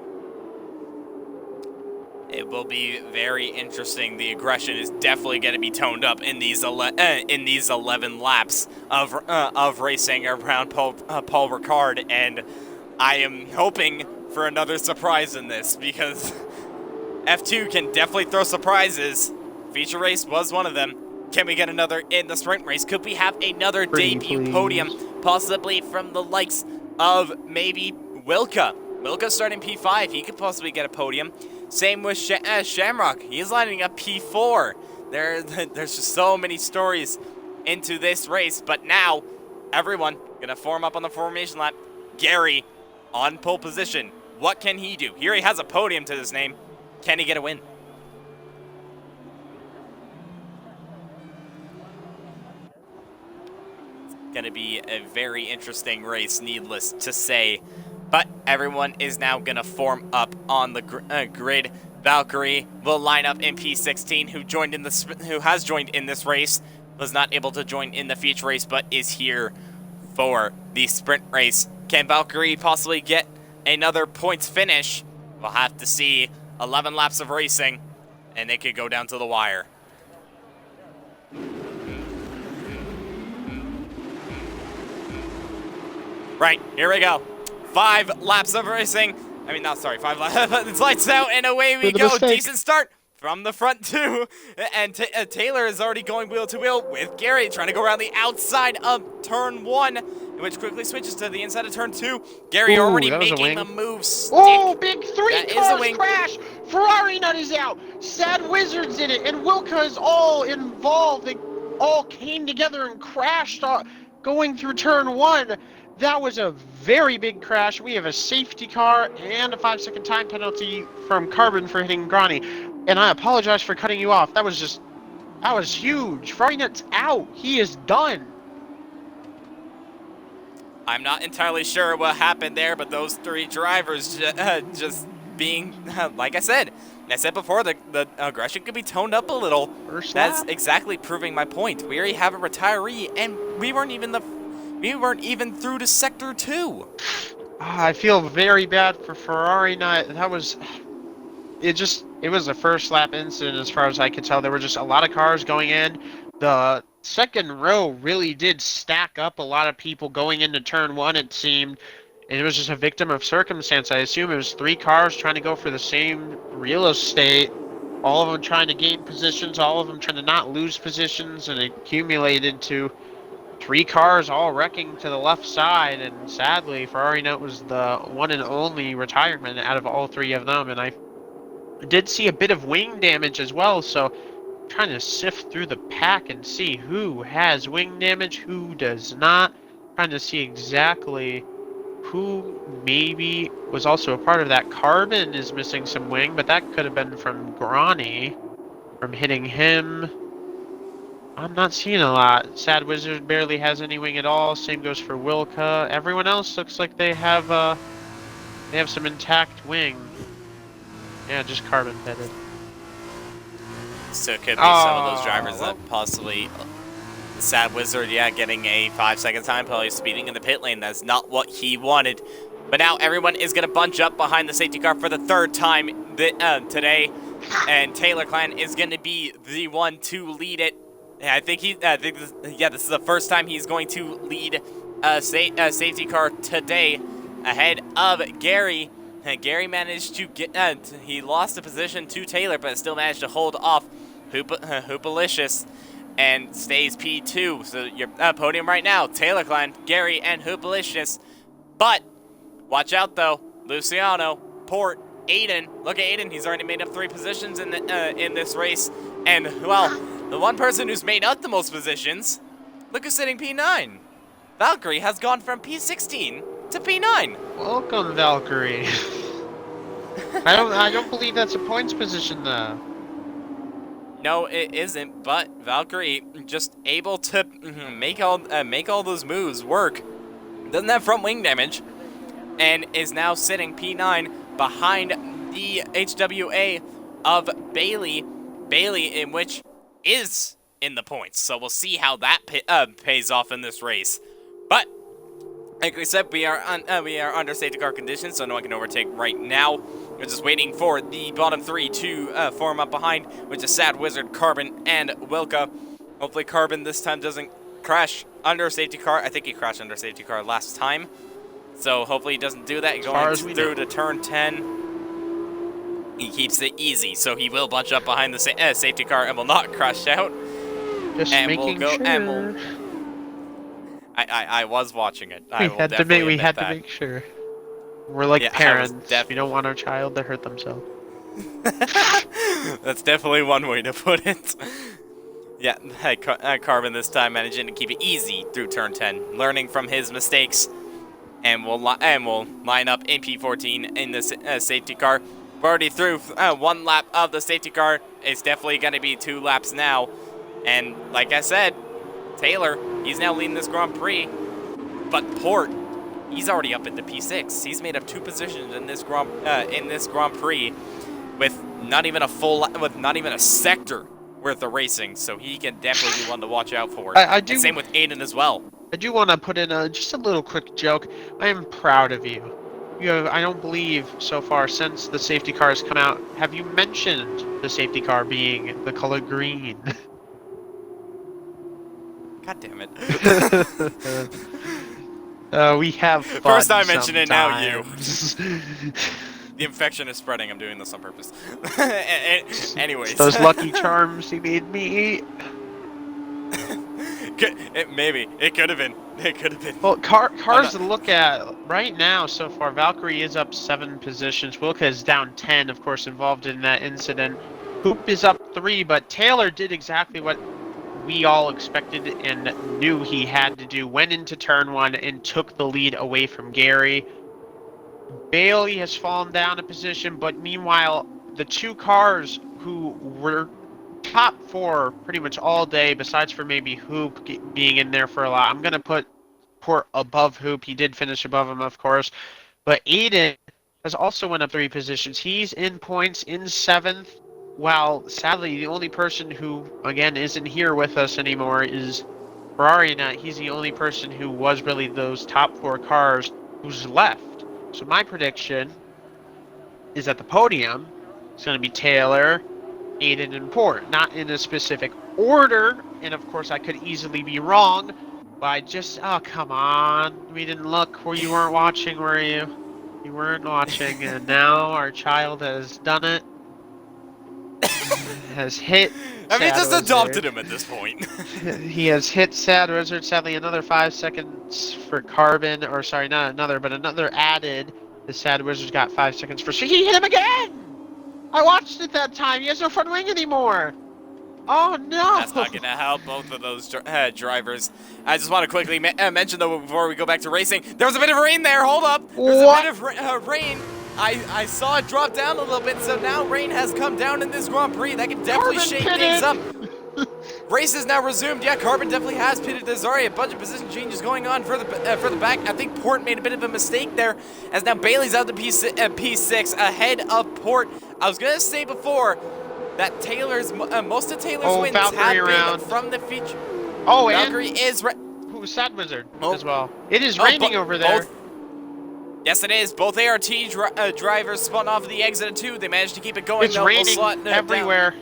It will be very interesting. The aggression is definitely going to be toned up in these 11 laps of racing around Paul Ricard, and I am hoping for another surprise in this, because F2 can definitely throw surprises. Feature race was one of them. Can we get another in the sprint race? Could we have another debut podium, possibly from the likes of maybe Wilka? Wilka starting P5, he could possibly get a podium. Same with Shamrock, he's lining up P4. There's just so many stories into this race, but now everyone gonna form up on the formation lap. Gary on pole position. What can he do? Here he has a podium to his name. Can he get a win? Going to be a very interesting race, needless to say. But everyone is now going to form up on the grid. Valkyrie will line up in P16, who has joined in this race. Was not able to join in the feature race, but is here for the sprint race. Can Valkyrie possibly get another points finish? We'll have to see. 11 laps of racing, and they could go down to the wire. Right, here we go. 5 laps of racing. I mean, not sorry, 5 laps. It's lights out, and away we go. Decent start from the front, too. And Taylor is already going wheel to wheel with Gary, trying to go around the outside of turn 1, which quickly switches to the inside of turn 2. Gary already making the move stick. Oh, big 3 cars crash. Ferrari Nut is out. Sad Wizards in it, and Wilka is all involved. They all came together and crashed going through turn 1. That was a very big crash. We have a safety car and a 5-second time penalty from Carbon for hitting Grani. And I apologize for cutting you off. That was huge. Ferrari Nut's out. He is done. I'm not entirely sure what happened there, but those 3 drivers just being, like I said before, the aggression could be toned up a little. That's exactly proving my point. We already have a retiree, and we weren't even through to Sector 2. I feel very bad for Ferrari Nut. It was a first lap incident as far as I could tell. There were just a lot of cars going in. The second row really did stack up a lot of people going into turn 1, it seemed. And it was just a victim of circumstance. I assume it was 3 cars trying to go for the same real estate. All of them trying to gain positions, all of them trying to not lose positions, and it accumulated to 3 cars all wrecking to the left side, and sadly, Ferrari Nut was the one and only retirement out of all 3 of them, and I did see a bit of wing damage as well, so I'm trying to sift through the pack and see who has wing damage, who does not, trying to see exactly who maybe was also a part of that. Carbon is missing some wing, but that could have been from Grani, from hitting him. I'm not seeing a lot. Sad Wizard barely has any wing at all. Same goes for Wilka. Everyone else looks like they have some intact wing. Yeah, just carbon pitted. So it could be some of those drivers that possibly the Sad Wizard, getting a 5-second time penalty, speeding in the pit lane. That's not what he wanted. But now everyone is going to bunch up behind the safety car for the 3rd time today, and Taylor Clan is going to be the one to lead it. I think this is the first time he's going to lead a safety car today, ahead of Gary. And Gary managed to get, he lost the position to Taylor, but still managed to hold off Hoopalicious and stays P2. So your podium right now, Taylor Clan, Gary, and Hoopalicious. But watch out though, Luciano, Port, Aiden. Look at Aiden, he's already made up 3 positions in this race. And well, the one person who's made up the most positions, look who's sitting P9. Valkyrie has gone from P16 to P9. Welcome, Valkyrie. I don't believe that's a points position though. No, it isn't. But Valkyrie just able to make all those moves work. Doesn't have front wing damage, and is now sitting P9 behind the HWA of Bailey. Bailey, in which is in the points. So we'll see how that pays off in this race. But like we said, we are under safety car conditions, so no one can overtake right now. We're just waiting for the bottom three to form up behind, which is Sad Wizard, Carbon, and Wilka. Hopefully Carbon this time doesn't crash under a safety car. I think he crashed under a safety car last time. So hopefully he doesn't do that. Going through to turn 10. He keeps it easy, so he will bunch up behind the safety car and will not crash out. Just and making we'll go, sure. And we'll, I was watching it. We had to make sure. We're like parents. We don't want our child to hurt themselves. That's definitely one way to put it. Yeah, Carbon this time managing to keep it easy through turn 10, learning from his mistakes, and we'll line up in P14 in the safety car. We're already through one lap of the safety car. It's definitely going to be 2 laps now, and like I said, Taylor, he's now leading this Grand Prix, but Port, he's already up into P6. He's made up 2 positions in this Grand Prix with not even a sector worth of racing, so he can definitely be one to watch out for. I do. And same with Aiden as well. I do want to put in just a little quick joke. I am proud of you. I don't believe so far since the safety car has come out, have you mentioned the safety car being the color green? God damn it. We have fun First I mention it, now you. sometimes. The infection is spreading. I'm doing this on purpose. Anyways. Those Lucky Charms he made me eat. Maybe. It could have been. It could have been. Well, cars to look at right now so far. Valkyrie is up 7 positions. Wilka is down 10, of course, involved in that incident. Hoop is up 3, but Taylor did exactly what we all expected and knew he had to do. Went into turn 1 and took the lead away from Gary. Bailey has fallen down a position, but meanwhile, the 2 cars who were top 4 pretty much all day, besides for maybe Hoop being in there for a lot. I'm going to put Port above Hoop. He did finish above him, of course. But Aiden has also went up 3 positions. He's in points in 7th, while sadly the only person who, again, isn't here with us anymore is Ferrari. Now, he's the only person who was really those top 4 cars who's left. So my prediction is at the podium, it's going to be Taylor, Aiden, and Port. Not in a specific order, and of course I could easily be wrong, but I just, oh, come on. We didn't look where you weren't watching, were you? You weren't watching, and now our child has done it. Has hit just adopted him at this point. He has hit Sad Wizard. Sadly, another 5 seconds for Carbon, or sorry, not another, but another added. The Sad Wizard's got 5 seconds for. He hit him again! I watched it that time. He has no front wing anymore. Oh no! That's not gonna help both of those drivers. I just want to quickly mention though before we go back to racing, there was a bit of rain there. Hold up, there's a bit of rain. I saw it drop down a little bit, so now rain has come down in this Grand Prix. That can definitely shake things up. Race is now resumed. Yeah, Carbon definitely has pitted. There's already a bunch of position changes going on for the back. I think Port made a bit of a mistake there, as now Bailey's out to P6 ahead of Port. I was gonna say before that Taylor's most of Taylor's wins have been from the feature. Oh, Valkyrie is who's Sad Wizard as well. It is raining over there. Yes, it is. Both ART drivers spun off of the exit of 2. They managed to keep it going. It's raining everywhere.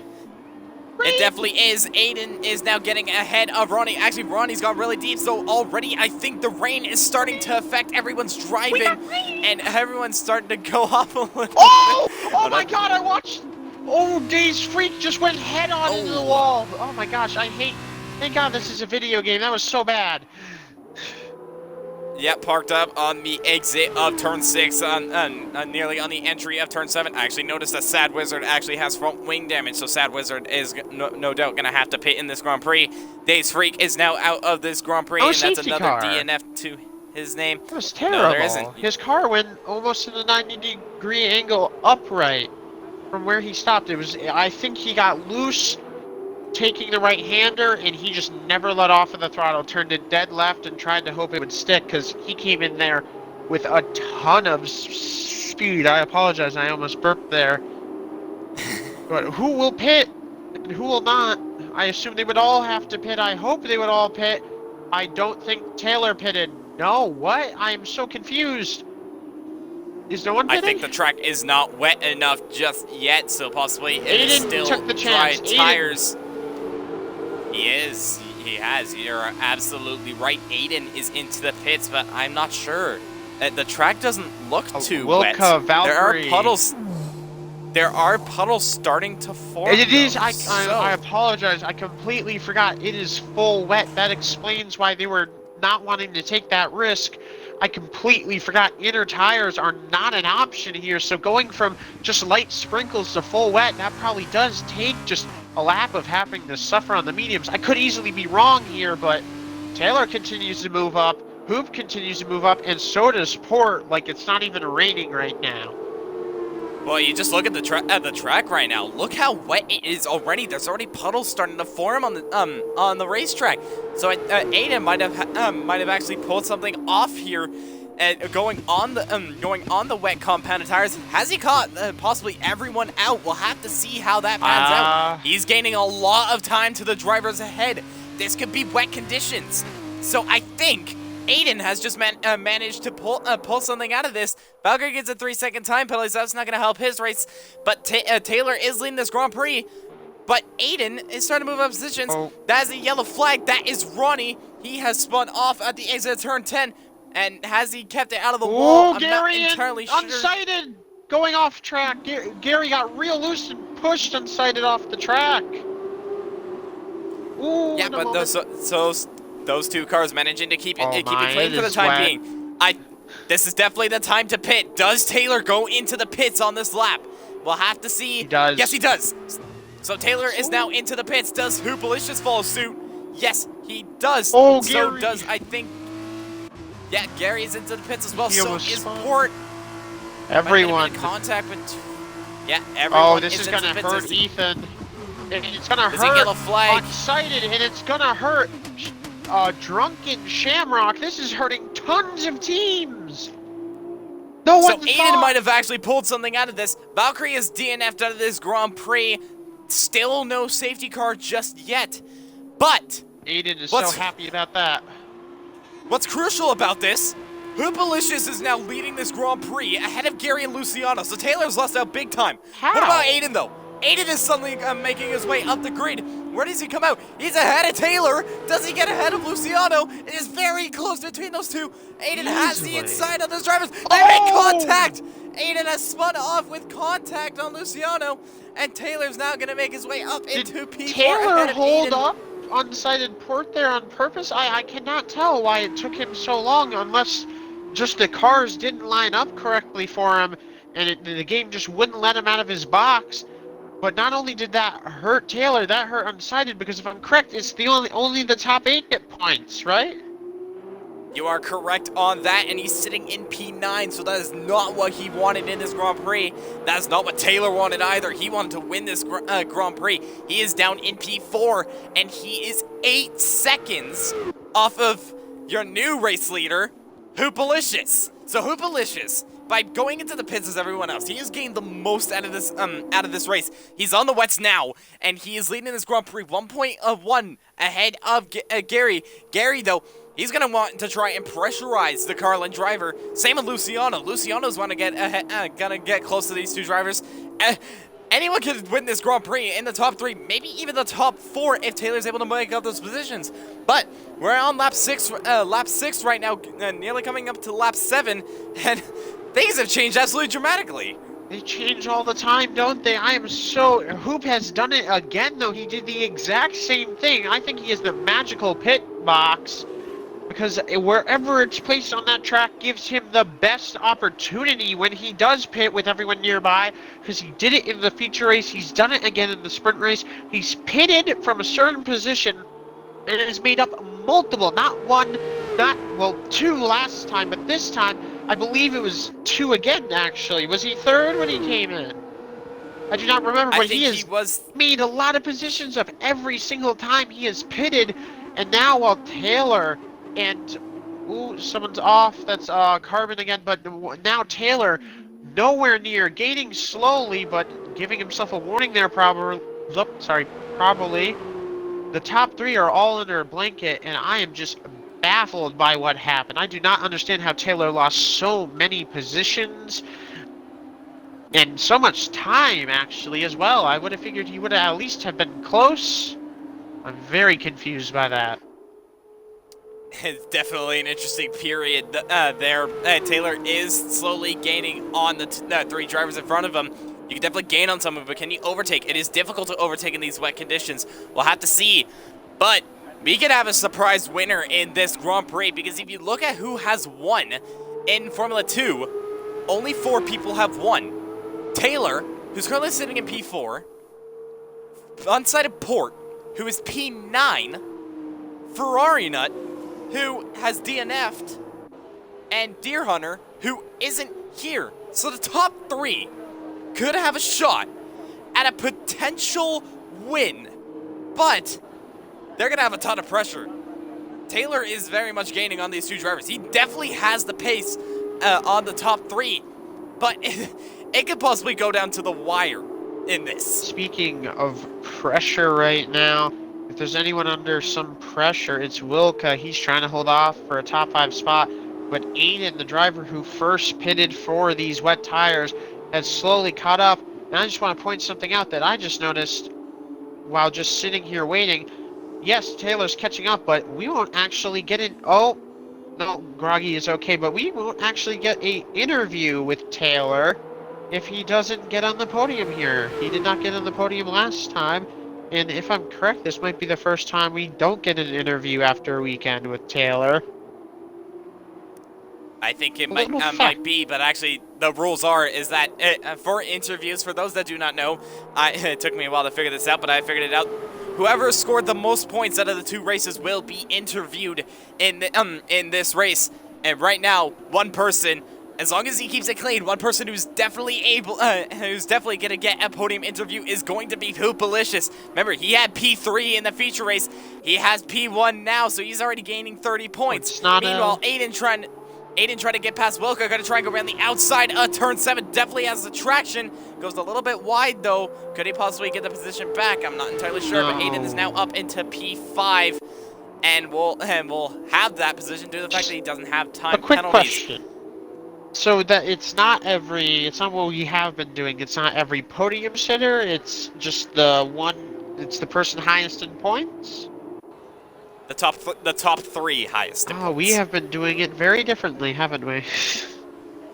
It definitely is. Aiden is now getting ahead of Ronnie. Actually, Ronnie's gone really deep, so already I think the rain is starting to affect everyone's driving, and everyone's starting to go off a little bit. Oh my god, I watched. Oh, Days Freak just went head on into the wall. Oh my gosh, thank god this is a video game. That was so bad. Yep, parked up on the exit of turn 6, nearly on the entry of turn 7. I actually noticed that Sad Wizard actually has front wing damage, so Sad Wizard is no doubt going to have to pit in this Grand Prix. Days Freak is now out of this Grand Prix, and that's another DNF to his name. It was No, terrible. there isn't. His car went almost in a 90-degree angle upright from where he stopped. I think he got loose taking the right-hander, and he just never let off of the throttle, turned it dead left, and tried to hope it would stick, because he came in there with a ton of speed. I apologize, I almost burped there. But who will pit, and who will not? I assume they would all have to pit. I hope they would all pit. I don't think Taylor pitted. No, what? I'm so confused. Is no one pitting? I think the track is not wet enough just yet, so possibly it is Aiden still took the dry chance. tires. He is. He has. You're absolutely right. Aiden is into the pits, but I'm not sure. The track doesn't look too wet. Valkyrie. There are puddles. There are puddles starting to form. It is. Though, I apologize. I completely forgot. It is full wet. That explains why they were not wanting to take that risk. I completely forgot. Inner tires are not an option here. So going from just light sprinkles to full wet, that probably does take just a lap of having to suffer on the mediums. I could easily be wrong here, but Taylor continues to move up. Hoop continues to move up, and so does Port. Like it's not even raining right now. Well, you just look at the track right now. Look how wet it is already. There's already puddles starting to form on the racetrack. So Aiden might have actually pulled something off here, going on the wet compounded tires. Has he caught possibly everyone out? We'll have to see how that pans out. He's gaining a lot of time to the drivers ahead. This could be wet conditions. So I think Aiden has just managed to pull something out of this. Valkyrie gets a 3-second time penalty, so that's not going to help his race. But Taylor is leading this Grand Prix. But Aiden is starting to move up positions. That is a yellow flag. That is Ronnie. He has spun off at the exit of turn 10. And has he kept it out of the wall? I'm Gary not entirely sure. unsighted, going off track. Gary got real loose and pushed unsighted off the track. Ooh, yeah, but those two cars managing to keep it clean for the time being. This is definitely the time to pit. Does Taylor go into the pits on this lap? We'll have to see. He does. Yes, he does. So Taylor is now into the pits. Does Hoopalicious follow suit? Yes, he does. Oh, so Gary. does, I think. Yeah, Gary is into the pits as well. He So almost is spun. Port. Everyone. Contact with. Yeah, everyone. This is into gonna the pits. hurt Ethan. It's gonna There's a hurt yellow flag. unsighted, and it's gonna hurt Drunken Shamrock. This is hurting tons of teams. No So one Aiden might have actually pulled something out of this. Valkyrie is DNF'd out of this Grand Prix. Still no safety car just yet. But Aiden is so happy about that. what's crucial about this, Hoopalicious is now leading this Grand Prix ahead of Gary and Luciano. So Taylor's lost out big time. How? What about Aiden though? Aiden is suddenly making his way up the grid. Where does he come out? He's ahead of Taylor. Does he get ahead of Luciano? It is very close between those two. Aiden has the inside of those drivers. They make contact. Aiden has spun off with contact on Luciano. And Taylor's now going to make his way up into P4. Taylor ahead of hold Aiden. up unsighted Port there on purpose? I cannot tell why it took him so long, unless just the cars didn't line up correctly for him and the game just wouldn't let him out of his box. But not only did that hurt Taylor, that hurt unsighted, because if I'm correct, it's the only the top 8 get points, right? You are correct on that, and he's sitting in P9, so that is not what he wanted in this Grand Prix. That is not what Taylor wanted either. He wanted to win this Grand Prix. He is down in P4, and he is 8 seconds off of your new race leader, Hoopalicious. So Hoopalicious, by going into the pits as everyone else, he has gained the most out of this race. He's on the wets now, and he is leading this Grand Prix 1.1 ahead of Gary. Gary, though, he's going to want to try and pressurize the Carlin driver. Same with Luciano. Luciano's want to get close to these two drivers. Anyone could win this Grand Prix in the top 3, maybe even the top 4 if Taylor's able to make up those positions. But we're on lap 6 right now, nearly coming up to lap 7, and things have changed absolutely dramatically. They change all the time, don't they? I am so... Hoop has done it again, though. He did the exact same thing. I think he has the magical pit box, because wherever it's placed on that track gives him the best opportunity when he does pit with everyone nearby, because he did it in the feature race, he's done it again in the sprint race. He's pitted from a certain position and has made up multiple, not one, not, well, 2 last time, but this time, I believe it was 2 again, actually. Was he 3rd when he came in? I do not remember, I but think he he has was. made a lot of positions up every single time he has pitted, and now while Taylor and ooh, someone's off. That's Carbon again, but now Taylor nowhere near, gaining slowly, but giving himself a warning there. Probably. Probably. The top 3 are all under a blanket, and I am just baffled by what happened. I do not understand how Taylor lost so many positions. And so much time, actually, as well. I would have figured he would have at least have been close. I'm very confused by that. It's definitely an interesting period there. Taylor is slowly gaining on the 3 drivers in front of him. You can definitely gain on some of them, but can you overtake? It is difficult to overtake in these wet conditions. We'll have to see. But we could have a surprise winner in this Grand Prix, because if you look at who has won in Formula 2, only 4 people have won. Taylor, who's currently sitting in P4, onside of Port, who is P9, Ferrari Nut, who has DNF'd, and Deer Hunter, who isn't here. So the top 3 could have a shot at a potential win, but they're going to have a ton of pressure. Taylor is very much gaining on these 2 drivers. He definitely has the pace on the top 3, but it could possibly go down to the wire in this. Speaking of pressure right now, if there's anyone under some pressure, it's Wilka. He's trying to hold off for a top 5 spot, but Aiden, the driver who first pitted for these wet tires, has slowly caught up. And I just want to point something out that I just noticed while just sitting here waiting. Yes, Taylor's catching up, but we won't actually get in. Oh, no, Groggy is okay, but we won't actually get an interview with Taylor if he doesn't get on the podium here. He did not get on the podium last time, and if I'm correct, this might be the first time we don't get an interview after a weekend with Taylor. I think it might be, but actually the rules is that for interviews, for those that do not know, it took me a while to figure this out, but I figured it out. Whoever scored the most points out of the 2 races will be interviewed in this race. And right now, one person, as long as he keeps it clean, one person who's definitely gonna get a podium interview is going to be Hoopalicious. Remember, he had P3 in the feature race. He has P1 now, so he's already gaining 30 points. Meanwhile, Aiden trying to get past Wilka, gonna try and go around the outside of turn 7. Definitely has the traction. Goes a little bit wide though. Could he possibly get the position back? I'm not entirely sure, but Aiden is now up into P5, and we'll have that position due to the fact that he doesn't have time penalties. A quick question. So that it's not what we have been doing. It's not every podium sitter. It's just it's the person highest in points. The top 3 highest. Oh, we have been doing it very differently, haven't we?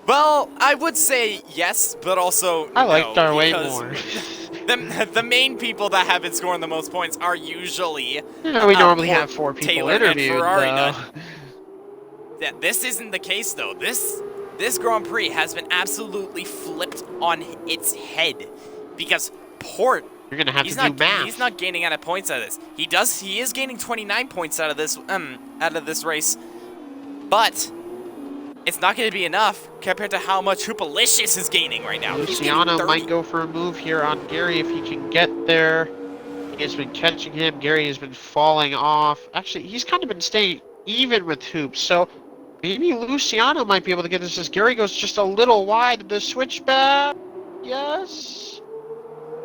Well, I would say yes, but also I liked our way more. The main people that have been scoring the most points are usually we normally have 4 people Taylor interviewed, and Ferrari though. Yeah, this isn't the case though. This Grand Prix has been absolutely flipped on its head, because Port, you're gonna have to do math. He's not gaining out of points out of this. He is gaining 29 points out of this race, but it's not going to be enough compared to how much Hoopalicious is gaining right now. Luciano might go for a move here on Gary if he can get there. He has been catching him. Gary has been falling off. Actually, he's kind of been staying even with Hoops, so maybe Luciano might be able to get this as Gary goes just a little wide of the switchback. Yes.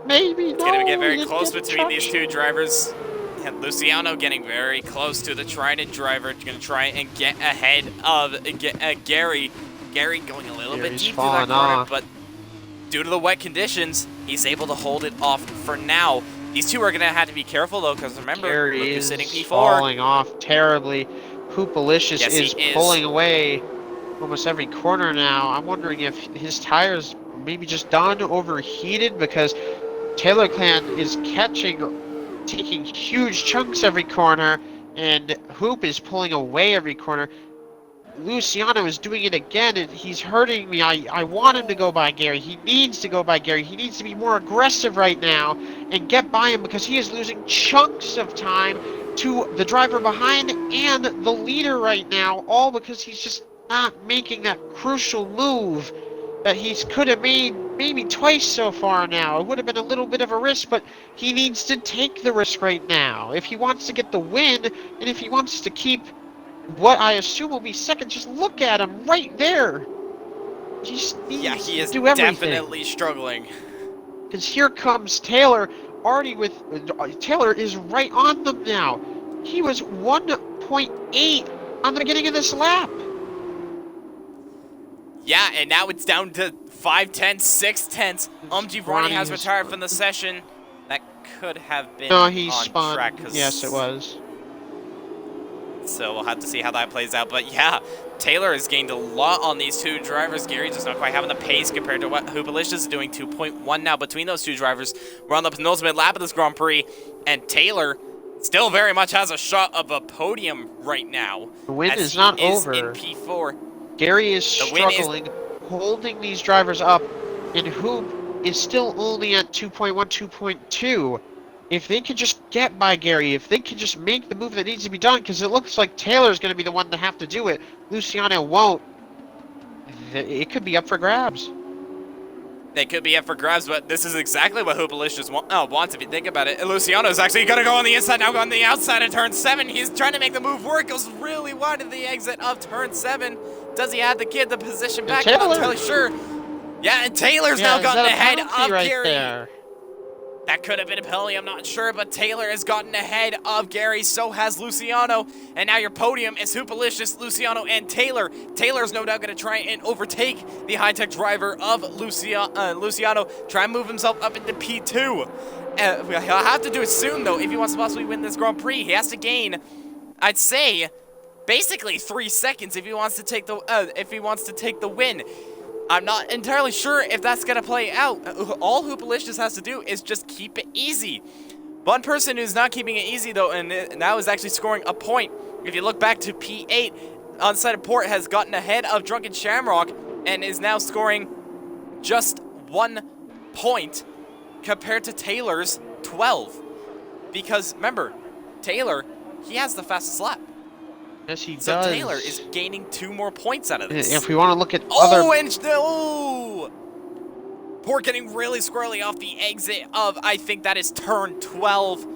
Maybe. It's going to get very close between these 2 drivers. And Luciano getting very close to the Trident driver. Going to try and get ahead of Gary. Gary going a little bit deep to that corner, but due to the wet conditions, he's able to hold it off for now. These 2 are going to have to be careful, though, because remember, Gary is sitting P4. Falling off terribly. Hoopalicious is pulling away almost every corner now. I'm wondering if his tires maybe just done overheated, because Taylor Clan is taking huge chunks every corner, and Hoop is pulling away every corner. Luciano is doing it again, and he's hurting me. I want him to go by Gary. He needs to go by Gary. He needs to be more aggressive right now and get by him, because he is losing chunks of time to the driver behind and the leader right now, all because he's just not making that crucial move that he could have made maybe twice so far now. It would have been a little bit of a risk, but he needs to take the risk right now. If he wants to get the win, and if he wants to keep what I assume will be second, just look at him right there. He just needs he is to do everything. definitely struggling. Because here comes Taylor, already with... Taylor is right on them now. He was 1.8 on the beginning of this lap. Yeah, and now it's down to 5 tenths, 6 tenths. Ronnie has retired from the session. That could have been no, he on spun. track. Yes, it was. So we'll have to see how that plays out. But yeah, Taylor has gained a lot on these two drivers. Gary's just not quite having the pace compared to what Hoopalicious is doing. 2.1 now between those two drivers. We're on the penultimate lap of this Grand Prix, and Taylor still very much has a shot of a podium right now. The win is not over. In P4. Gary is struggling, holding these drivers up, and Hoop is still only at 2.1, 2.2. If they could just get by Gary, if they could just make the move that needs to be done, because it looks like Taylor's going to be the one to have to do it, Luciano won't, it could be up for grabs. They could be up for grabs, but this is exactly what Hoopalicious wants if you think about it. Luciano's actually going to go on the inside, now go on the outside of turn 7. He's trying to make the move work, goes really wide at the exit of turn 7. Does he have the kid the position back? I'm not entirely sure. Yeah, and Taylor's now gotten ahead of Gary. There? That could have been a penalty, I'm not sure, but Taylor has gotten ahead of Gary, so has Luciano. And now your podium is Hoopalicious, Luciano, and Taylor. Taylor's no doubt going to try and overtake the high-tech driver of Luciano, try and move himself up into P2. He'll have to do it soon, though, if he wants to possibly win this Grand Prix. He has to gain, I'd say, basically 3 seconds if he wants to take the win. I'm not entirely sure if that's going to play out. All Hoopalicious has to do is just keep it easy. One person who's not keeping it easy, though, and now is actually scoring a point. If you look back to P8, Onside of Port has gotten ahead of Drunken Shamrock and is now scoring just 1 point compared to Taylor's 12. Because, remember, Taylor, he has the fastest lap. Yes, he does. So Taylor is gaining 2 more points out of this. If we want to look at other... Port getting really squirrely off the exit of, I think that is turn 12.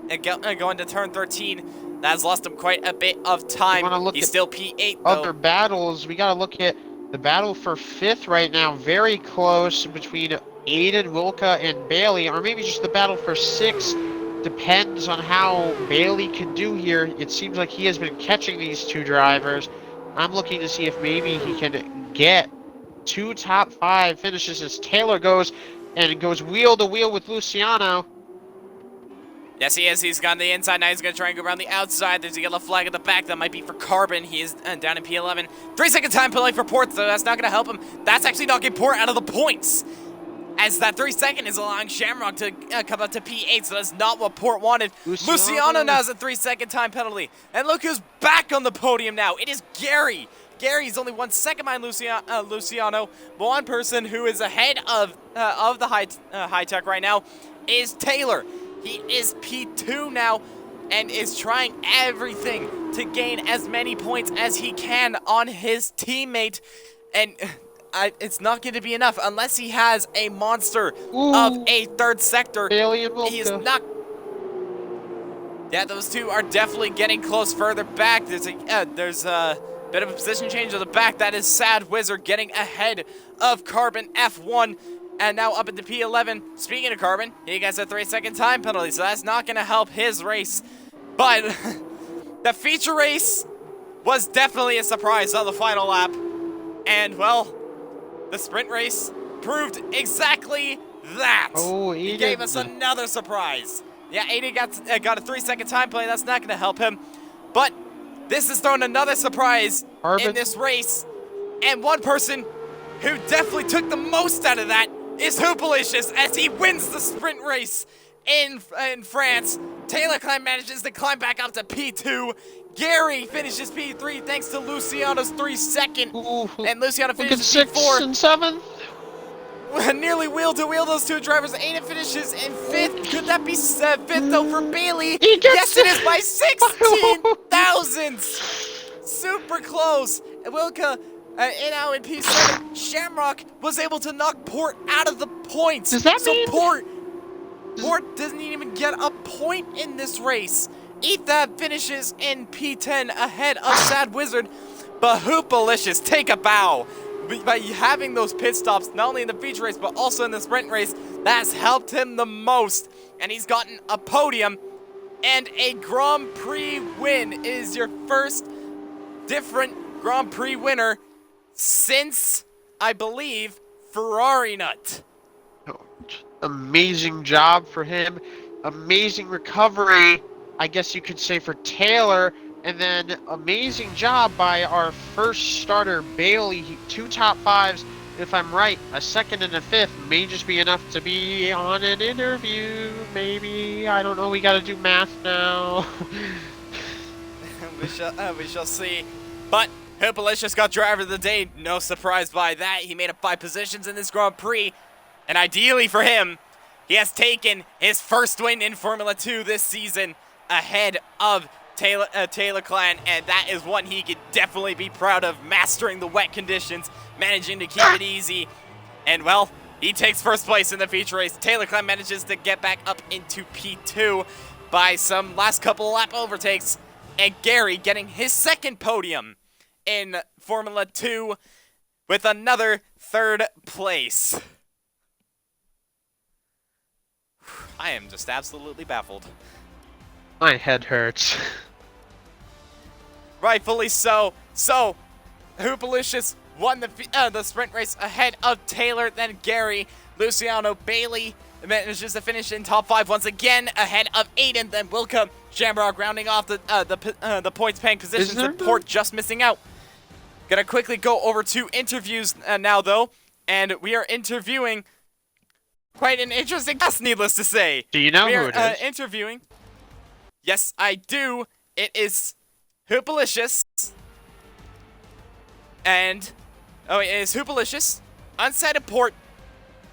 And going to turn 13. That has lost him quite a bit of time. He's still P8, though. Other battles, we got to look at the battle for 5th right now. Very close between Aiden, Wilka, and Bailey. Or maybe just the battle for 6th. Depends on how Bailey can do here. It seems like he has been catching these two drivers. I'm looking to see if maybe he can get 2 top 5 finishes as Taylor goes wheel to wheel with Luciano. Yes, he is. He's gone to the inside. Now he's going to try and go around the outside. There's a yellow flag at the back. That might be for Carbon. He is down in P11. 3-second time penalty for Port, so that's not going to help him. That's actually knocking Port out of the points, as that 3 second is allowing Shamrock to come up to P8, so that's not what Port wanted. Luciano now has a 3-second time penalty. And look who's back on the podium now. It is Gary. Gary's only 1 second behind Luciano. But one person who is ahead of the high tech right now is Taylor. He is P2 now and is trying everything to gain as many points as he can on his teammate. And... it's not going to be enough unless he has a monster of a 3rd sector. He is not. Yeah, those two are definitely getting close further back. There's a bit of a position change at the back. That is Sad Wizard getting ahead of Carbon F1 and now up into P11. Speaking of Carbon, he gets a 3-second time penalty, so that's not going to help his race. But the feature race was definitely a surprise on the final lap. And, well, the sprint race proved exactly that. Oh, he gave us another surprise. Yeah, Aiden got a 3-second time play. That's not going to help him. But this has thrown another surprise in this race. And one person who definitely took the most out of that is Hoopalicious as he wins the sprint race in France. Taylor manages to climb back up to P2. Gary finishes P3 thanks to Luciano's 3-second. And Luciano finishes P4. 6th and 7th. nearly wheel-to-wheel those two drivers. Aiden finishes in 5th. Could that be 5th though for Bailey? He Yes, gets it is by 16 thousandths. Super close. Wilka in out in P7. Shamrock was able to knock Port out of the points. Does that so mean Port doesn't even get a point in this race. Ethab finishes in P10 ahead of Sad Wizard, but Hoopalicious take a bow. By having those pit stops, not only in the feature race, but also in the sprint race, that's helped him the most. And he's gotten a podium and a Grand Prix win. It is your first different Grand Prix winner since, I believe, Ferrari Nut. Amazing job for him. Amazing recovery, I guess you could say, for Taylor. And then amazing job by our first starter, Bailey. 2 top 5s. If I'm right, a 2nd and a 5th may just be enough to be on an interview. Maybe. I don't know. We got to do math now. we shall see. But Hoopalicious got driver of the day. No surprise by that. He made up 5 positions in this Grand Prix. And ideally for him, he has taken his first win in Formula 2 this season ahead of Taylor Clan, and that is one he could definitely be proud of, mastering the wet conditions, managing to keep it easy. And, well, he takes first place in the feature race. Taylor Clan manages to get back up into P2 by some last couple of lap overtakes, and Gary getting his 2nd podium in Formula 2 with another 3rd place. I am just absolutely baffled. My head hurts. Rightfully so. So, Hoopalicious won the sprint race ahead of Taylor, then Gary. Luciano Bailey manages to finish in top 5 once again ahead of Aiden, then Wilka. Shamrock rounding off the points paying positions with Port just missing out. Gonna quickly go over to interviews now though, and we are interviewing quite an interesting guest, needless to say. Do you know we who are, it is? Interviewing. Yes, I do. It is Hoopalicious. And, it is Hoopalicious, Unsighted Port,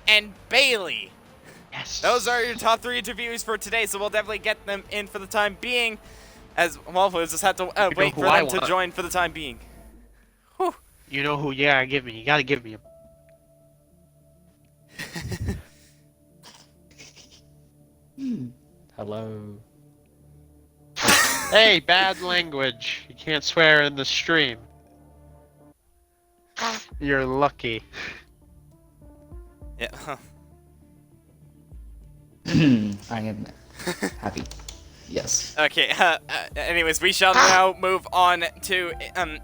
and Bailey. Yes. Those are your top 3 interviewees for today, so we'll definitely get them in for the time being. As well, we'll just have to wait for them to join for the time being. Whew. You know who? Yeah, give me. You gotta give me him. Hello. Hey, bad language. You can't swear in the stream. You're lucky. Yeah. I am happy. Yes. Okay, anyways, we shall now move on to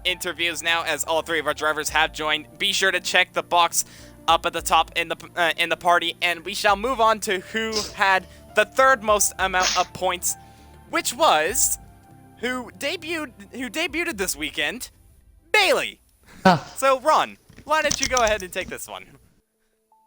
interviews now, as all 3 of our drivers have joined. Be sure to check the box up at the top in the party, and we shall move on to who had the 3rd most amount of points, which was who debuted this weekend, Bailey. So Ron, why don't you go ahead and take this one?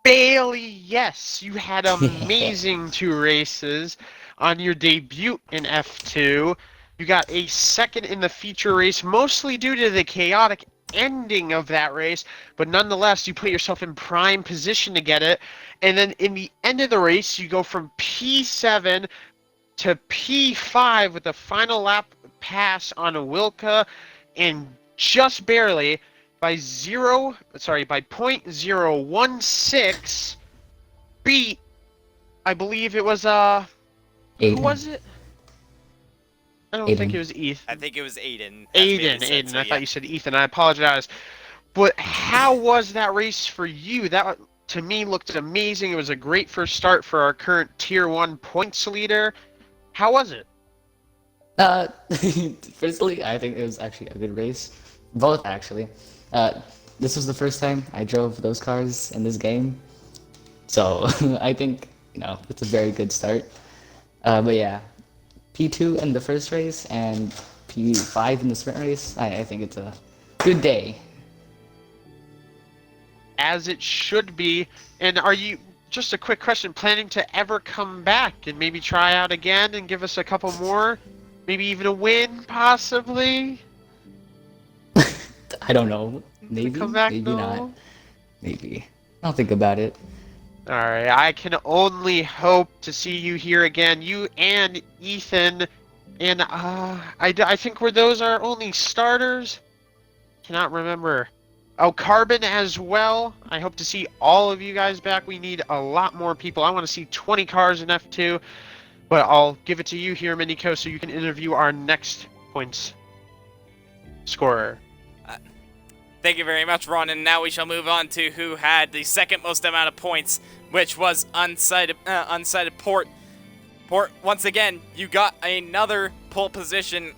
Bailey, yes, you had amazing 2 races on your debut in F2. You got a 2nd in the feature race, mostly due to the chaotic ending of that race, but nonetheless, you put yourself in prime position to get it. And then in the end of the race, you go from P7 to P5 with the final lap pass on a Wilka, and just barely by 0.016 beat, I believe it was Aiden. who was it? I don't Aiden. think it was Ethan. I think it was Aiden. Aiden. I thought you said Ethan. I apologize. But how was that race for you? That, to me, looked amazing. It was a great first start for our current Tier 1 points leader. How was it? Personally, I think it was actually a good race. Both, actually. This was the first time I drove those cars in this game. So, I think, it's a very good start. But yeah, P2 in the first race and P5 in the sprint race, I think it's a good day. As it should be. And are you, just a quick question, planning to ever come back and maybe try out again and give us a couple more? Maybe even a win, possibly? I don't know. Maybe, Come back, maybe though? not. Maybe. I'll think about it. All right, I can only hope to see you here again. You and Ethan, and I think were those our only starters? Cannot remember. Oh, Carbon as well. I hope to see all of you guys back. We need a lot more people. I want to see 20 cars in F2, but I'll give it to you here, Miniko, so you can interview our next points scorer. Thank you very much, Ron. And now we shall move on to who had the second most amount of points, which was unsighted Port. Port, once again, you got another pole position.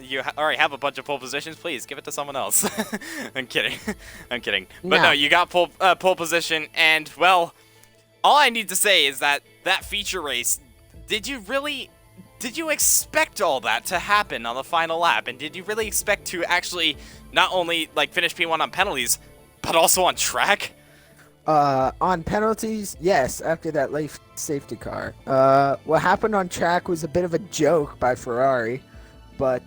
You already have a bunch of pole positions. Please give it to someone else. I'm kidding. I'm kidding. But no, you got pole position, and well, all I need to say is that feature race. Did you expect all that to happen on the final lap? And did you really expect to actually not only like finish P1 on penalties, but also on track? On penalties, yes, after that late safety car. What happened on track was a bit of a joke by Ferrari, but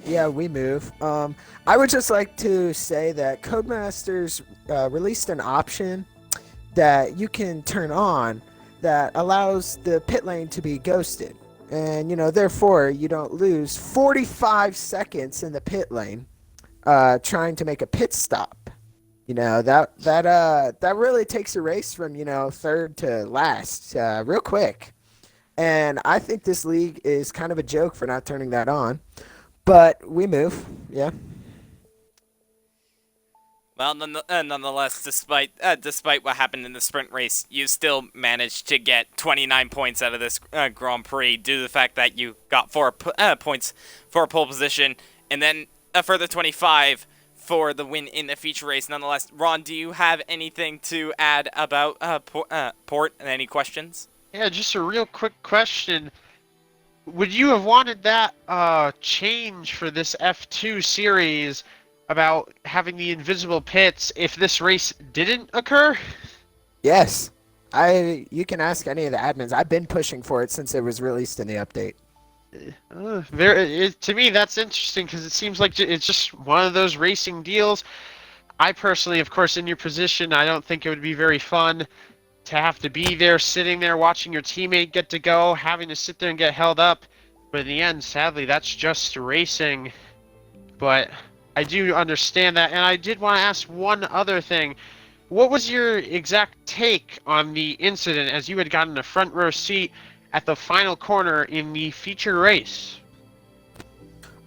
yeah, we move. I would just like to say that Codemasters released an option that you can turn on that allows the pit lane to be ghosted. And, therefore, you don't lose 45 seconds in the pit lane trying to make a pit stop. That really takes a race from, third to last real quick. And I think this league is kind of a joke for not turning that on. But we move, yeah. Well, nonetheless, despite what happened in the sprint race, you still managed to get 29 points out of this Grand Prix due to the fact that you got 4 points for pole position, and then a further 25 for the win in the feature race. Nonetheless, Ron, do you have anything to add about Port and any questions? Yeah, just a real quick question. Would you have wanted that change for this F2 series about having the invisible pits if this race didn't occur? Yes. You can ask any of the admins. I've been pushing for it since it was released in the update. To me, that's interesting because it seems like it's just one of those racing deals. I personally, of course, in your position, I don't think it would be very fun to have to be there, sitting there, watching your teammate get to go, having to sit there and get held up. But in the end, sadly, that's just racing. But I do understand that, and I did want to ask one other thing. What was your exact take on the incident as you had gotten a front row seat at the final corner in the feature race?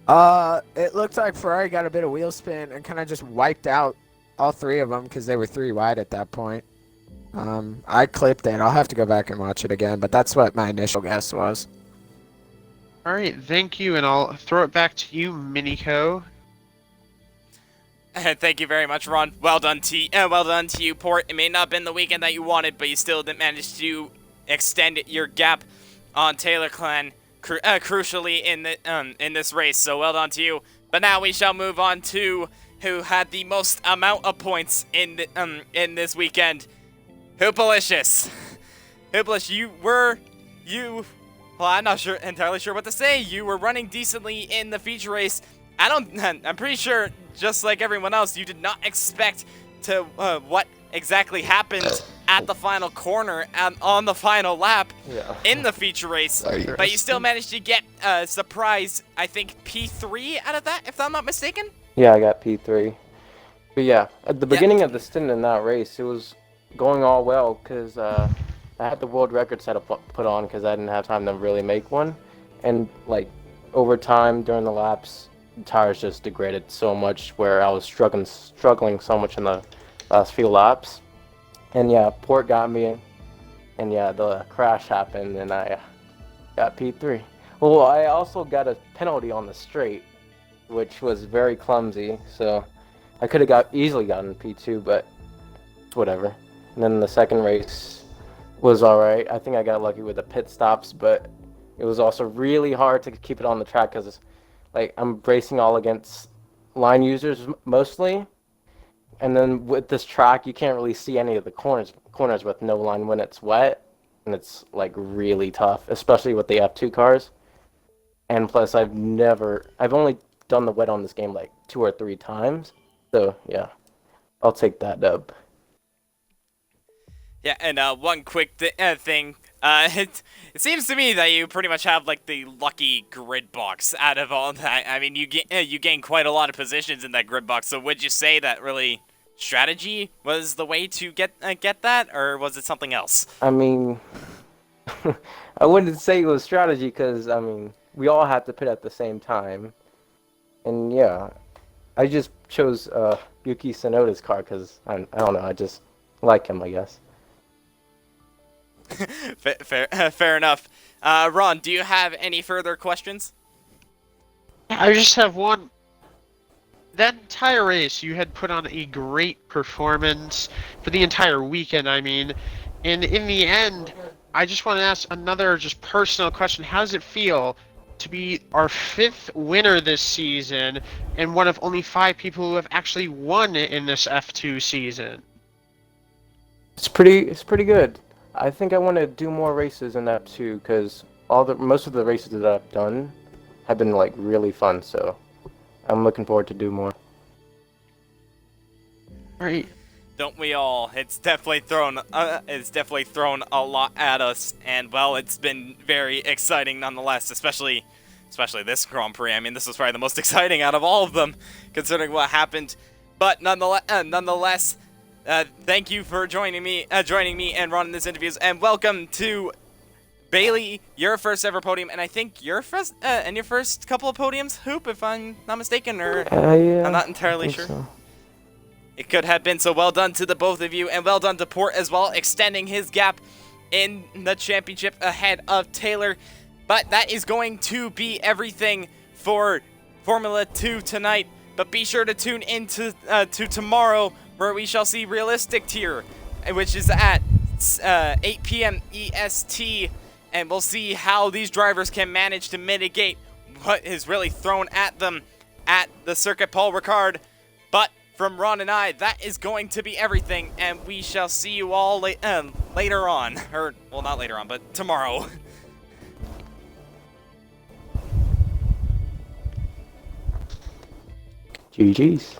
It looked like Ferrari got a bit of wheel spin and kind of just wiped out all 3 of them because they were 3 wide at that point. I clipped it. I'll have to go back and watch it again, but that's what my initial guess was. All right, thank you, and I'll throw it back to you, Miniko. Thank you very much, Ron. Well done to you, Port. It may not have been the weekend that you wanted, but you still did manage to extend your gap on Taylor Clan, crucially in this race. So well done to you. But now we shall move on to who had the most amount of points in this weekend. Hoopalicious. Hoopalicious, well, I'm not entirely sure what to say. You were running decently in the feature race. I'm pretty sure, just like everyone else, you did not expect to what exactly happened at the final corner and on the final lap in the feature race. But you still managed to get a surprise, I think, P3 out of that, if I'm not mistaken? Yeah, I got P3. But yeah, at the beginning of the stint in that race, it was going all well because I had the world record setup put on because I didn't have time to really make one. And like over time during the laps, the tires just degraded so much where I was struggling so much in the last few laps. And yeah, Port got me, and yeah, the crash happened, and I got P3. Well, I also got a penalty on the straight, which was very clumsy, so I could have easily gotten P2, but it's whatever. And then the second race was alright. I think I got lucky with the pit stops, but it was also really hard to keep it on the track because like I'm racing all against line users mostly, and then with this track you can't really see any of the corners with no line when it's wet, and it's like really tough, especially with the F2 cars. And plus I've only done the wet on this game like 2 or 3 times, so yeah, I'll take that dub. Yeah, and one quick thing. It seems to me that you pretty much have like the lucky grid box out of all that. I mean, you gain quite a lot of positions in that grid box. So would you say that really strategy was the way to get that, or was it something else? I mean, I wouldn't say it was strategy because I mean we all had to pit at the same time, and yeah, I just chose Yuki Tsunoda's car because I don't know, I just like him, I guess. Fair enough. Ron, do you have any further questions? I just have one. That entire race, you had put on a great performance for the entire weekend, I mean. And in the end, I just want to ask another just personal question. How does it feel to be our 5th winner this season and one of only 5 people who have actually won in this F2 season? It's pretty good. I think I want to do more races in that too, because most of the races that I've done have been like really fun. So I'm looking forward to do more. Right. Don't we all? It's definitely thrown a lot at us, and well, it's been very exciting nonetheless. Especially this Grand Prix. I mean, this was probably the most exciting out of all of them, considering what happened. But nonetheless. Thank you for joining me and Ron in this interviews, and welcome to Bailey, your first ever podium, and I think your first couple of podiums, Hoop, if I'm not mistaken, or Yeah, I'm not entirely sure. So. It could have been, so well done to the both of you, and well done to Port as well, extending his gap in the championship ahead of Taylor. But that is going to be everything for Formula 2 tonight. But be sure to tune in to tomorrow, where we shall see Realistic Tier, which is at 8 p.m. EST, and we'll see how these drivers can manage to mitigate what is really thrown at them at the Circuit Paul Ricard. But from Ron and I, that is going to be everything, and we shall see you all later on. Or, well, not later on, but tomorrow. GG's.